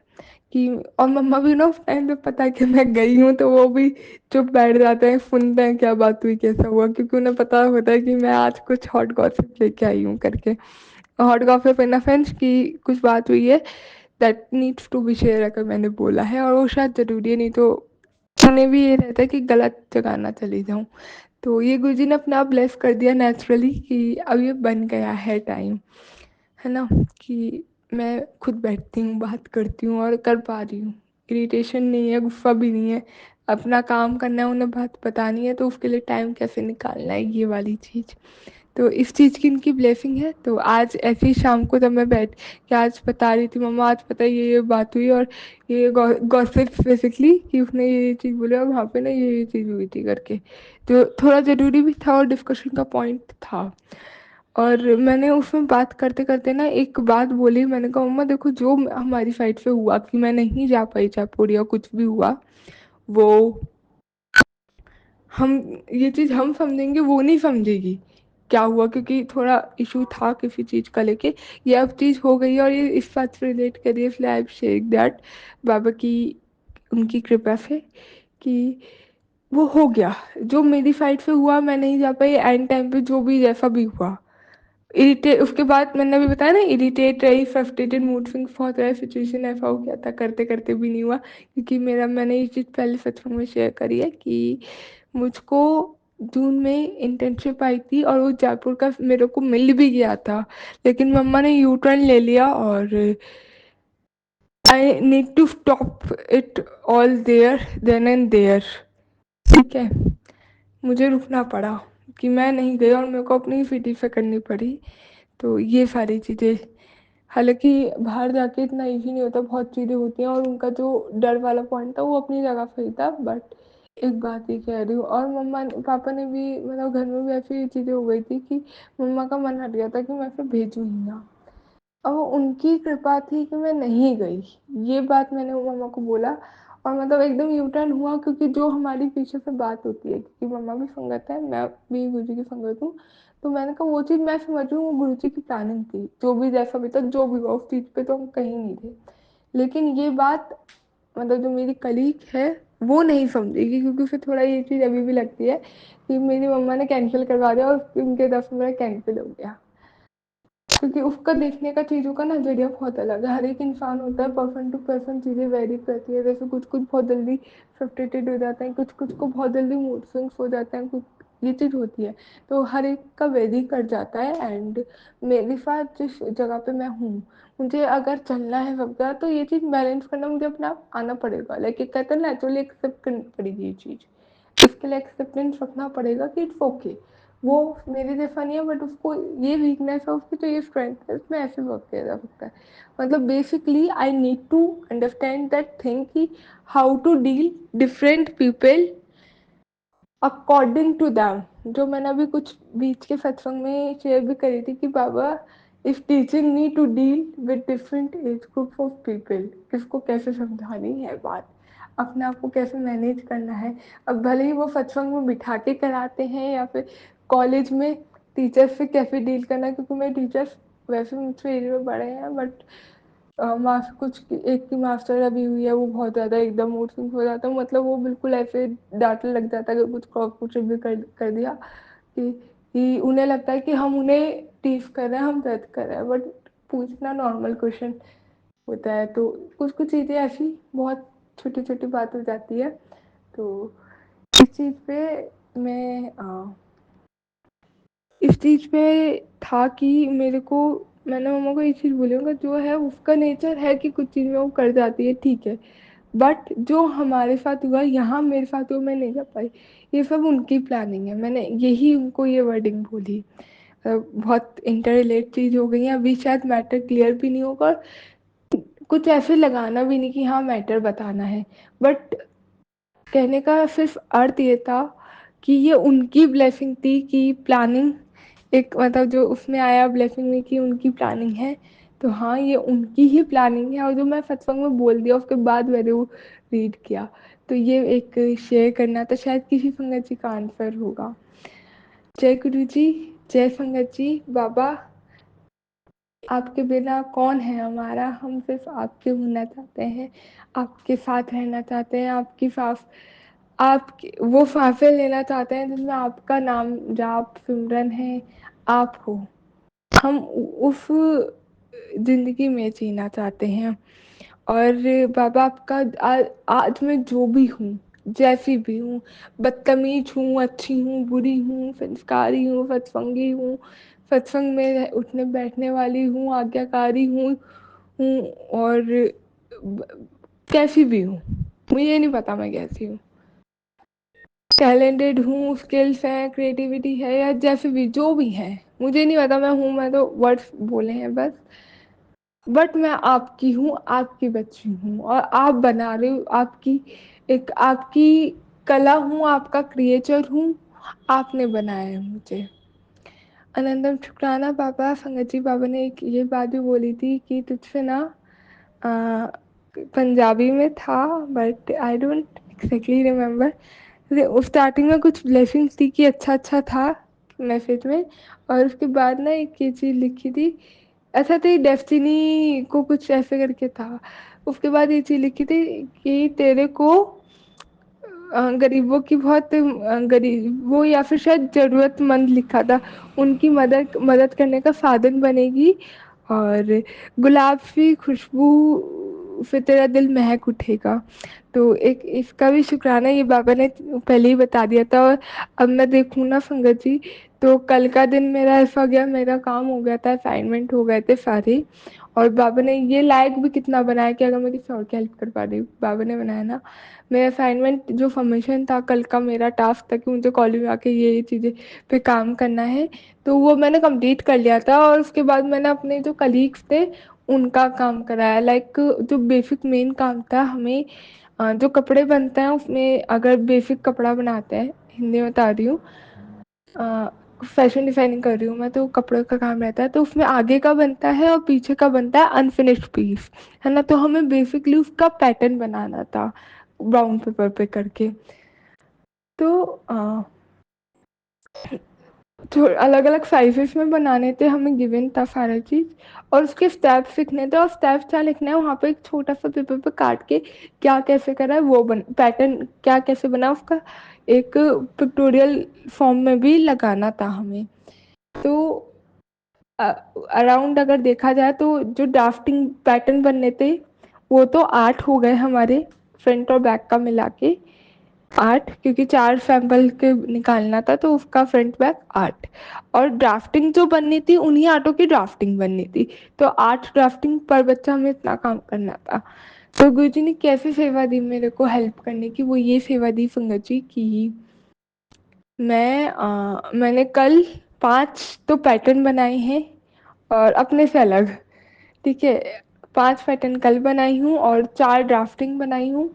कि। और मम्मा भी ना उस टाइम पे पता है कि मैं गई हूँ तो वो भी चुप बैठ जाते हैं, सुनते हैं क्या बात हुई कैसा हुआ, क्योंकि उन्हें पता होता है कि मैं आज कुछ हॉट गॉसिप लेके आई हूँ करके। Hot gossip in the sense कि कुछ बात हुई है that needs to be share, अगर मैंने बोला है और वो शायद ज़रूरी है, नहीं तो उन्हें भी ये रहता है कि गलत जगह ना चली जाऊँ। तो ये गुरुजी ने अपने आप ब्लेस कर दिया नेचुरली कि अब ये बन गया है टाइम, है ना, कि मैं खुद बैठती हूँ बात करती हूँ और कर पा रही हूँ। इरिटेशन नहीं है, गुस्सा भी नहीं है, अपना काम करना है, उन्हें बात बतानी है तो उसके लिए टाइम कैसे निकालना है, ये वाली चीज़। तो इस चीज़ की इनकी ब्लेसिंग है। तो आज ऐसे ही शाम को जब मैं बैठ के आज बता रही थी मम्मा आज पता है ये बात हुई, और ये गॉसिप बेसिकली कि उसने ये चीज़ बोली और वहाँ पे ना ये चीज़ हुई थी करके, तो थोड़ा ज़रूरी भी था और डिस्कशन का पॉइंट था। और मैंने उसमें बात करते करते ना एक बात बोली, मैंने कहा मम्मा देखो जो हमारी साइड से हुआ कि मैं नहीं जा पाई जयपुर या कुछ भी हुआ, वो हम ये चीज़ हम समझेंगे, वो नहीं समझेगी क्या हुआ, क्योंकि थोड़ा इशू था किसी चीज़ का लेके। ये अब चीज़ हो गई है और ये इस बात से रिलेट करिए, इसलिए आई शेयर दैट बाबा की उनकी कृपा से कि वो हो गया। जो मेरी साइड से हुआ, मैं नहीं जा पाई एंड टाइम पे, जो भी जैसा भी हुआ। इरिटेट, उसके बाद मैंने अभी बताया ना, इरिटेट रही, फ्रस्ट्रेटेड, मूड स्विंग्स बहुत रहा, सिचुएशन ऐसा हो गया था, करते करते भी नहीं हुआ। क्योंकि मेरा, मैंने ये चीज़ पहले सत्संग में शेयर करी है कि मुझको जून में इंटर्नशिप आई थी और वो जयपुर का मेरे को मिल भी गया था, लेकिन मम्मा ने यू टर्न ले लिया और I need to stop it all there then and there. ठीक है, मुझे रुकना पड़ा कि मैं नहीं गई और मेरे को अपनी सिटी से करनी पड़ी। तो ये सारी चीज़ें, हालांकि बाहर जाके इतना ईजी नहीं होता, बहुत चीज़ें होती हैं, और उनका जो डर वाला पॉइंट था वो अपनी जगह सही था। बट एक बात ही कह रही हूँ, और मम्मा पापा ने भी, मतलब घर में भी ऐसी चीज़ें हो गई थी कि मम्मा का मन हट गया था कि मैं फिर भेजूँ ही ना। और वो उनकी कृपा थी कि मैं नहीं गई। ये बात मैंने मम्मा को बोला, और मतलब एकदम यू टर्न हुआ, क्योंकि जो हमारी पीछे से बात होती है, क्योंकि मम्मा भी संगत है, मैं भी गुरु जी की संगत हूँ। तो मैंने कहा वो चीज़ मैं समझ रही हूँ, वो गुरु जी की प्लानिंग थी, जो भी जैसा भी था, जो भी हुआ उस चीज़ पे तो हम कहीं नहीं थे। लेकिन ये बात, मतलब जो मेरी कलीग है वो नहीं समझेगी, क्योंकि उसे थोड़ा ये चीज़ अभी भी लगती है कि मेरी मम्मा ने कैंसिल करवा दिया और उनके तरफ से मेरा कैंसिल हो गया। क्योंकि उसका देखने का, चीज़ों का नज़रिया बहुत अलग है। हर एक इंसान होता है, पर्सन टू पर्सन चीज़ें वेरी करती है। जैसे कुछ कुछ बहुत जल्दी फ्रस्ट्रेटेड हो जाते हैं, कुछ कुछ को बहुत जल्दी मूड स्विंग्स हो जाते हैं, कुछ ये चीज़ होती है। तो हर एक का वेरी कर जाता है। एंड मेरे साथ जिस जगह पे मैं हूँ, मुझे अगर चलना है सब जगह, तो ये चीज़ बैलेंस करना मुझे अपना आना पड़ेगा। लाइक एक कहते हैं नेचुरली एक्सेप्ट करनी पड़ेगी ये चीज़। इसके लिए एक्सेप्टेंस रखना पड़ेगा कि इट्स ओके, वो मेरे जैसा नहीं है, बट उसको ये वीकनेस है उसकी, तो ये स्ट्रेंथ है, उसमें ऐसे वर्क किया जा सकता है। मतलब basically I need to understand that thing कि how to deal different people according to them. जो मैंने अभी कुछ बीच के सत्संग में शेयर भी करी थी कि Baba is teaching me to deal with different age group of people. किसको कैसे समझानी है बात, अपने आप को कैसे मैनेज करना है। अब भले ही वो सत्संग में बिठा के कराते हैं या फिर कॉलेज में टीचर्स से कैसे डील करना है, क्योंकि मेरे टीचर्स वैसे मुझसे एज में बड़े हैं, बट कुछ एक की मास्टर अभी हुई है, वो बहुत ज़्यादा एकदम मूड स्विंग हो जाता है। मतलब वो बिल्कुल ऐसे डांटने लग जाता है, अगर कुछ क्रॉस कुछ भी कर दिया कि उन्हें लगता है कि हम उन्हें टीज कर रहे हैं, हम दर्द कर रहे हैं, बट पूछना नॉर्मल क्वेश्चन होता है। तो कुछ कुछ चीज़ें ऐसी बहुत छोटी छोटी बात हो जाती है। तो इस चीज़ पे मैं इस चीज़ पे था कि मेरे को, मैंने मम्मा को ये चीज़ बोली हूँ, जो है उसका नेचर है कि कुछ चीज़ में वो कर जाती है, ठीक है। बट जो हमारे साथ हुआ, यहाँ मेरे साथ हुआ, मैं नहीं कर पाई, ये सब उनकी प्लानिंग है। मैंने यही उनको ये वर्डिंग बोली। बहुत इंटर रिलेट चीज़ हो गई है, अभी शायद मैटर क्लियर भी नहीं होगा, और कुछ ऐसे लगाना भी नहीं कि हाँ मैटर बताना है। बट कहने का सिर्फ अर्थ ये था कि ये उनकी ब्लेसिंग थी कि प्लानिंग, एक मतलब जो उसमें आया ब्लेसिंग में कि उनकी प्लानिंग है। तो हाँ, ये उनकी ही प्लानिंग है, और जो मैं सत्संग में बोल दिया उसके बाद मैंने वो रीड किया। तो ये एक शेयर करना था, शायद किसी संगत जी का आंसर होगा। जय गुरु जी, जय संगत जी। बाबा, आपके बिना कौन है हमारा, हम सिर्फ आपके होना चाहते हैं, आपके साथ रहना चाहते हैं, आपकी सांस, आप वो सांसें लेना चाहते हैं जिसमें आपका नाम जाप सिमरन है, आप हो। हम उस जिंदगी में जीना चाहते हैं। और बाबा आपका आज मैं जो भी हूँ, जैसी भी हूँ, बदतमीज हूँ, अच्छी हूँ, बुरी हूँ, संस्कारी हूँ, सत्संगी हूँ, सत्संग में उठने बैठने वाली हूँ, आज्ञाकारी हूँ और कैसी भी हूँ, मुझे नहीं पता मैं कैसी हूँ, टैलेंटेड हूँ, स्किल्स हैं, क्रिएटिविटी है, या जैसे भी जो भी है, मुझे नहीं पता मैं हूँ, मैं तो वर्ड्स बोले हैं बस। बट मैं आपकी हूँ, आपकी बच्ची हूँ, और आप बना रहे हो, आपकी एक आपकी कला हूँ, आपका क्रिएचर हूँ, आपने बनाया है मुझे। अनंतम शुक्राना बाबा। संगत जी बाबा ने एक ये बात भी बोली थी कि तुझसे ना, पंजाबी में था but I don't exactly remember, starting में कुछ ब्लेसिंग्स थी कि अच्छा था मैसेज में, और उसके बाद ना एक ये चीज़ लिखी थी, ऐसा था डेस्टिनी को कुछ ऐसे करके था। उसके बाद ये चीज़ लिखी थी कि तेरे को गरीबों की बहुत गरीबों या फिर शायद ज़रूरतमंद लिखा था, उनकी मदद मदद करने का साधन बनेगी, और गुलाब की खुशबू से तेरा दिल महक उठेगा। तो एक इसका भी शुक्राना ये बाबा ने पहले ही बता दिया था। और अब मैं देखूँ ना संगत जी, तो कल का दिन मेरा ऐसा गया, मेरा काम हो गया था, असाइनमेंट हो गए थे सारे, और बाबा ने ये लायक भी कितना बनाया कि अगर मैं किसी और की हेल्प कर पा रही हूँ, बाबा ने बनाया ना। मेरा असाइनमेंट जो फॉर्मेशन था कल का, मेरा टास्क था कि मुझे कॉलेज में आके ये चीज़ें पे काम करना है, तो वो मैंने कंप्लीट कर लिया था। और उसके बाद मैंने अपने जो कलीग्स थे उनका काम कराया, लाइक जो बेसिक मेन काम था हमें, जो कपड़े बनते हैं उसमें अगर बेसिक कपड़ा बनाते हैं, हिंदी में बता रही हूँ, फैशन डिजाइनिंग कर रही हूँ मैं, तो कपड़ों का काम रहता है, तो उसमें आगे का बनता है और पीछे का बनता है अनफिनिश्ड पीस, है ना। तो हमें बेसिकली उसका पैटर्न बनाना था ब्राउन पेपर पे करके। तो तो अलग अलग साइजेस में बनाने थे, हमें गिवन था सारा चीज़, और उसके स्टेप्स लिखने थे, और स्टेप्स क्या लिखना है वहाँ पे एक छोटा सा पेपर पे काट के क्या कैसे करा है वो बन पैटर्न क्या कैसे बना उसका एक पिक्टोरियल फॉर्म में भी लगाना था हमें। तो अराउंड अगर देखा जाए तो जो ड्राफ्टिंग पैटर्न बनने थे वो तो 8 हो गए हमारे, फ्रंट और बैक का मिला के 8, क्योंकि 4 सैंपल के निकालना था, तो उसका फ्रंट बैक 8। और ड्राफ्टिंग जो बननी थी उन्हीं 8 की ड्राफ्टिंग बननी थी, तो 8 ड्राफ्टिंग पर बच्चा हमें इतना काम करना था। तो गुरुजी ने कैसे सेवा दी मेरे को हेल्प करने की, वो ये सेवा दी संगत जी की मैंने कल 5 तो पैटर्न बनाए हैं और अपने से अलग, ठीक है, 5 पैटर्न कल बनाई हूँ और 4 ड्राफ्टिंग बनाई हूँ।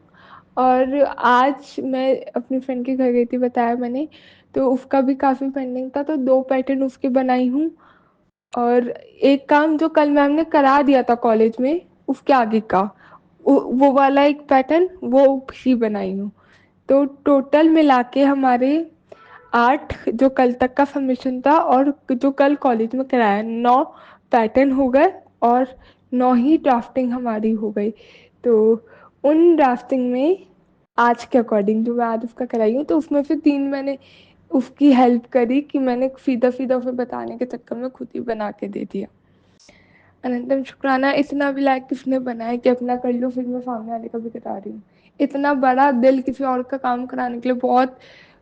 और आज मैं अपनी फ्रेंड के घर गई थी, बताया मैंने, तो उसका भी काफ़ी पेंडिंग था, तो 2 पैटर्न उसके बनाई हूँ। और एक काम जो कल मैम ने करा दिया था कॉलेज में, उसके आगे का वो वाला एक पैटर्न वो भी बनाई हूँ। तो टोटल मिला के हमारे 8 जो कल तक का सबमिशन था और जो कल कॉलेज में कराया 9 पैटर्न हो गए, और 9 ही ड्राफ्टिंग हमारी हो गई। तो उन ड्राफ्टिंग में आज के अकॉर्डिंग जो मैं आज उसका कराई हूँ, तो उसमें से 3 मैंने उसकी हेल्प करी कि मैंने सीधा सीधा उसे बताने के चक्कर में खुद ही बना के दे दिया। अनंतम शुक्राना, इतना भी लायक किसने बनाया कि अपना कर लो, फिर मैं सामने वाले का भी करा रही हूँ। इतना बड़ा दिल किसी और का काम कराने के लिए बहुत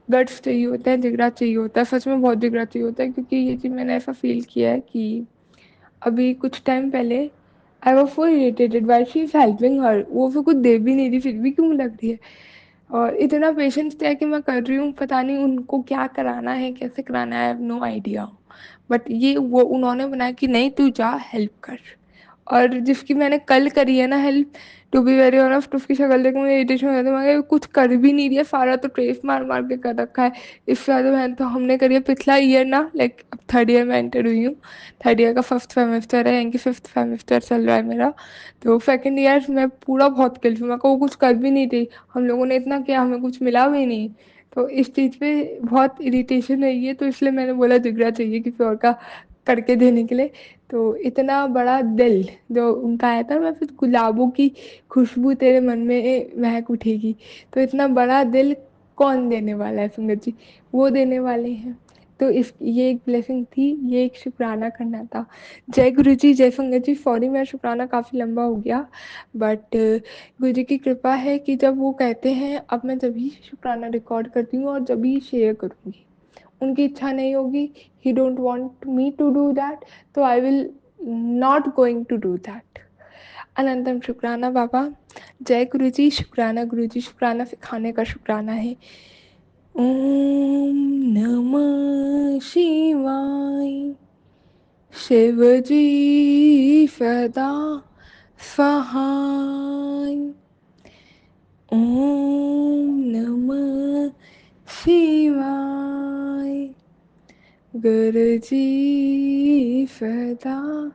गट्स चाहिए होता है, जिगरा चाहिए होता है, सच में बहुत जिगरा चाहिए होता है, क्योंकि ये चीज़ मैंने ऐसा फील किया है कि अभी कुछ टाइम पहले I was so irritated why she is helping her, वो फिर कुछ दे भी नहीं रही, फिर भी क्यों लग रही है, और इतना पेशेंस था कि मैं कर रही हूँ, पता नहीं उनको क्या कराना है कैसे कराना है, I have no idea. But ये वो उन्होंने बनाया कि नहीं तू जा हेल्प कर। और जिसकी मैंने कल करी है ना help, to be very honest, उसकी शक्ल देख मुझे इरिटेशन हो जाती है, मगर कुछ कर भी नहीं रही है, सारा तो ट्रेस मार मार के कर रखा है। इससे ज़्यादा मैंने तो हमने करी है पिछला ईयर ना, लाइक अब 3rd ईयर में एंटर हुई हूँ, 3rd ईयर का 5th सेमेस्टर है, यानी कि 5th सेमेस्टर चल रहा है मेरा। तो 2nd ईयर में पूरा बहुत किल मैं को कुछ कर भी नहीं थी, हम लोगों ने इतना किया हमें कुछ मिला भी नहीं। तो इस चीज़ पे बहुत इरिटेशन है ये, तो इसलिए मैंने बोला जिगरा चाहिए किसी और का करके देने के लिए। तो इतना बड़ा दिल जो उनका आया था, मैं फिर गुलाबों की खुशबू तेरे मन में महक उठेगी, तो इतना बड़ा दिल कौन देने वाला है संगत जी, वो देने वाले हैं। तो इस ये एक ब्लेसिंग थी, ये एक शुक्राना करना था। जय गुरु जी, जय संगत जी। सॉरी मेरा शुक्राना काफ़ी लंबा हो गया, बट गुरु जी की कृपा है कि जब वो कहते हैं अब मैं जब ही शुक्राना रिकॉर्ड करती हूँ और जब ही शेयर करूँगी, उनकी इच्छा नहीं होगी, he don't want me to do that, तो I will not going to do that. अनंतम शुक्राना बाबा। जय गुरु जी, शुक्राना गुरु जी, शुक्राना सिखाने का शुक्राना है। ओम नमः शिवाय। शिव जी सदा सहाय। ओम नमः शिवाय। गुरु जी सदा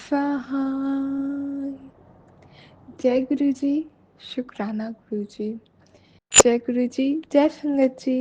सहाय। जय गुरु जी, शुक्राना गुरु जी। जय गुरु जी, जय संगत जी।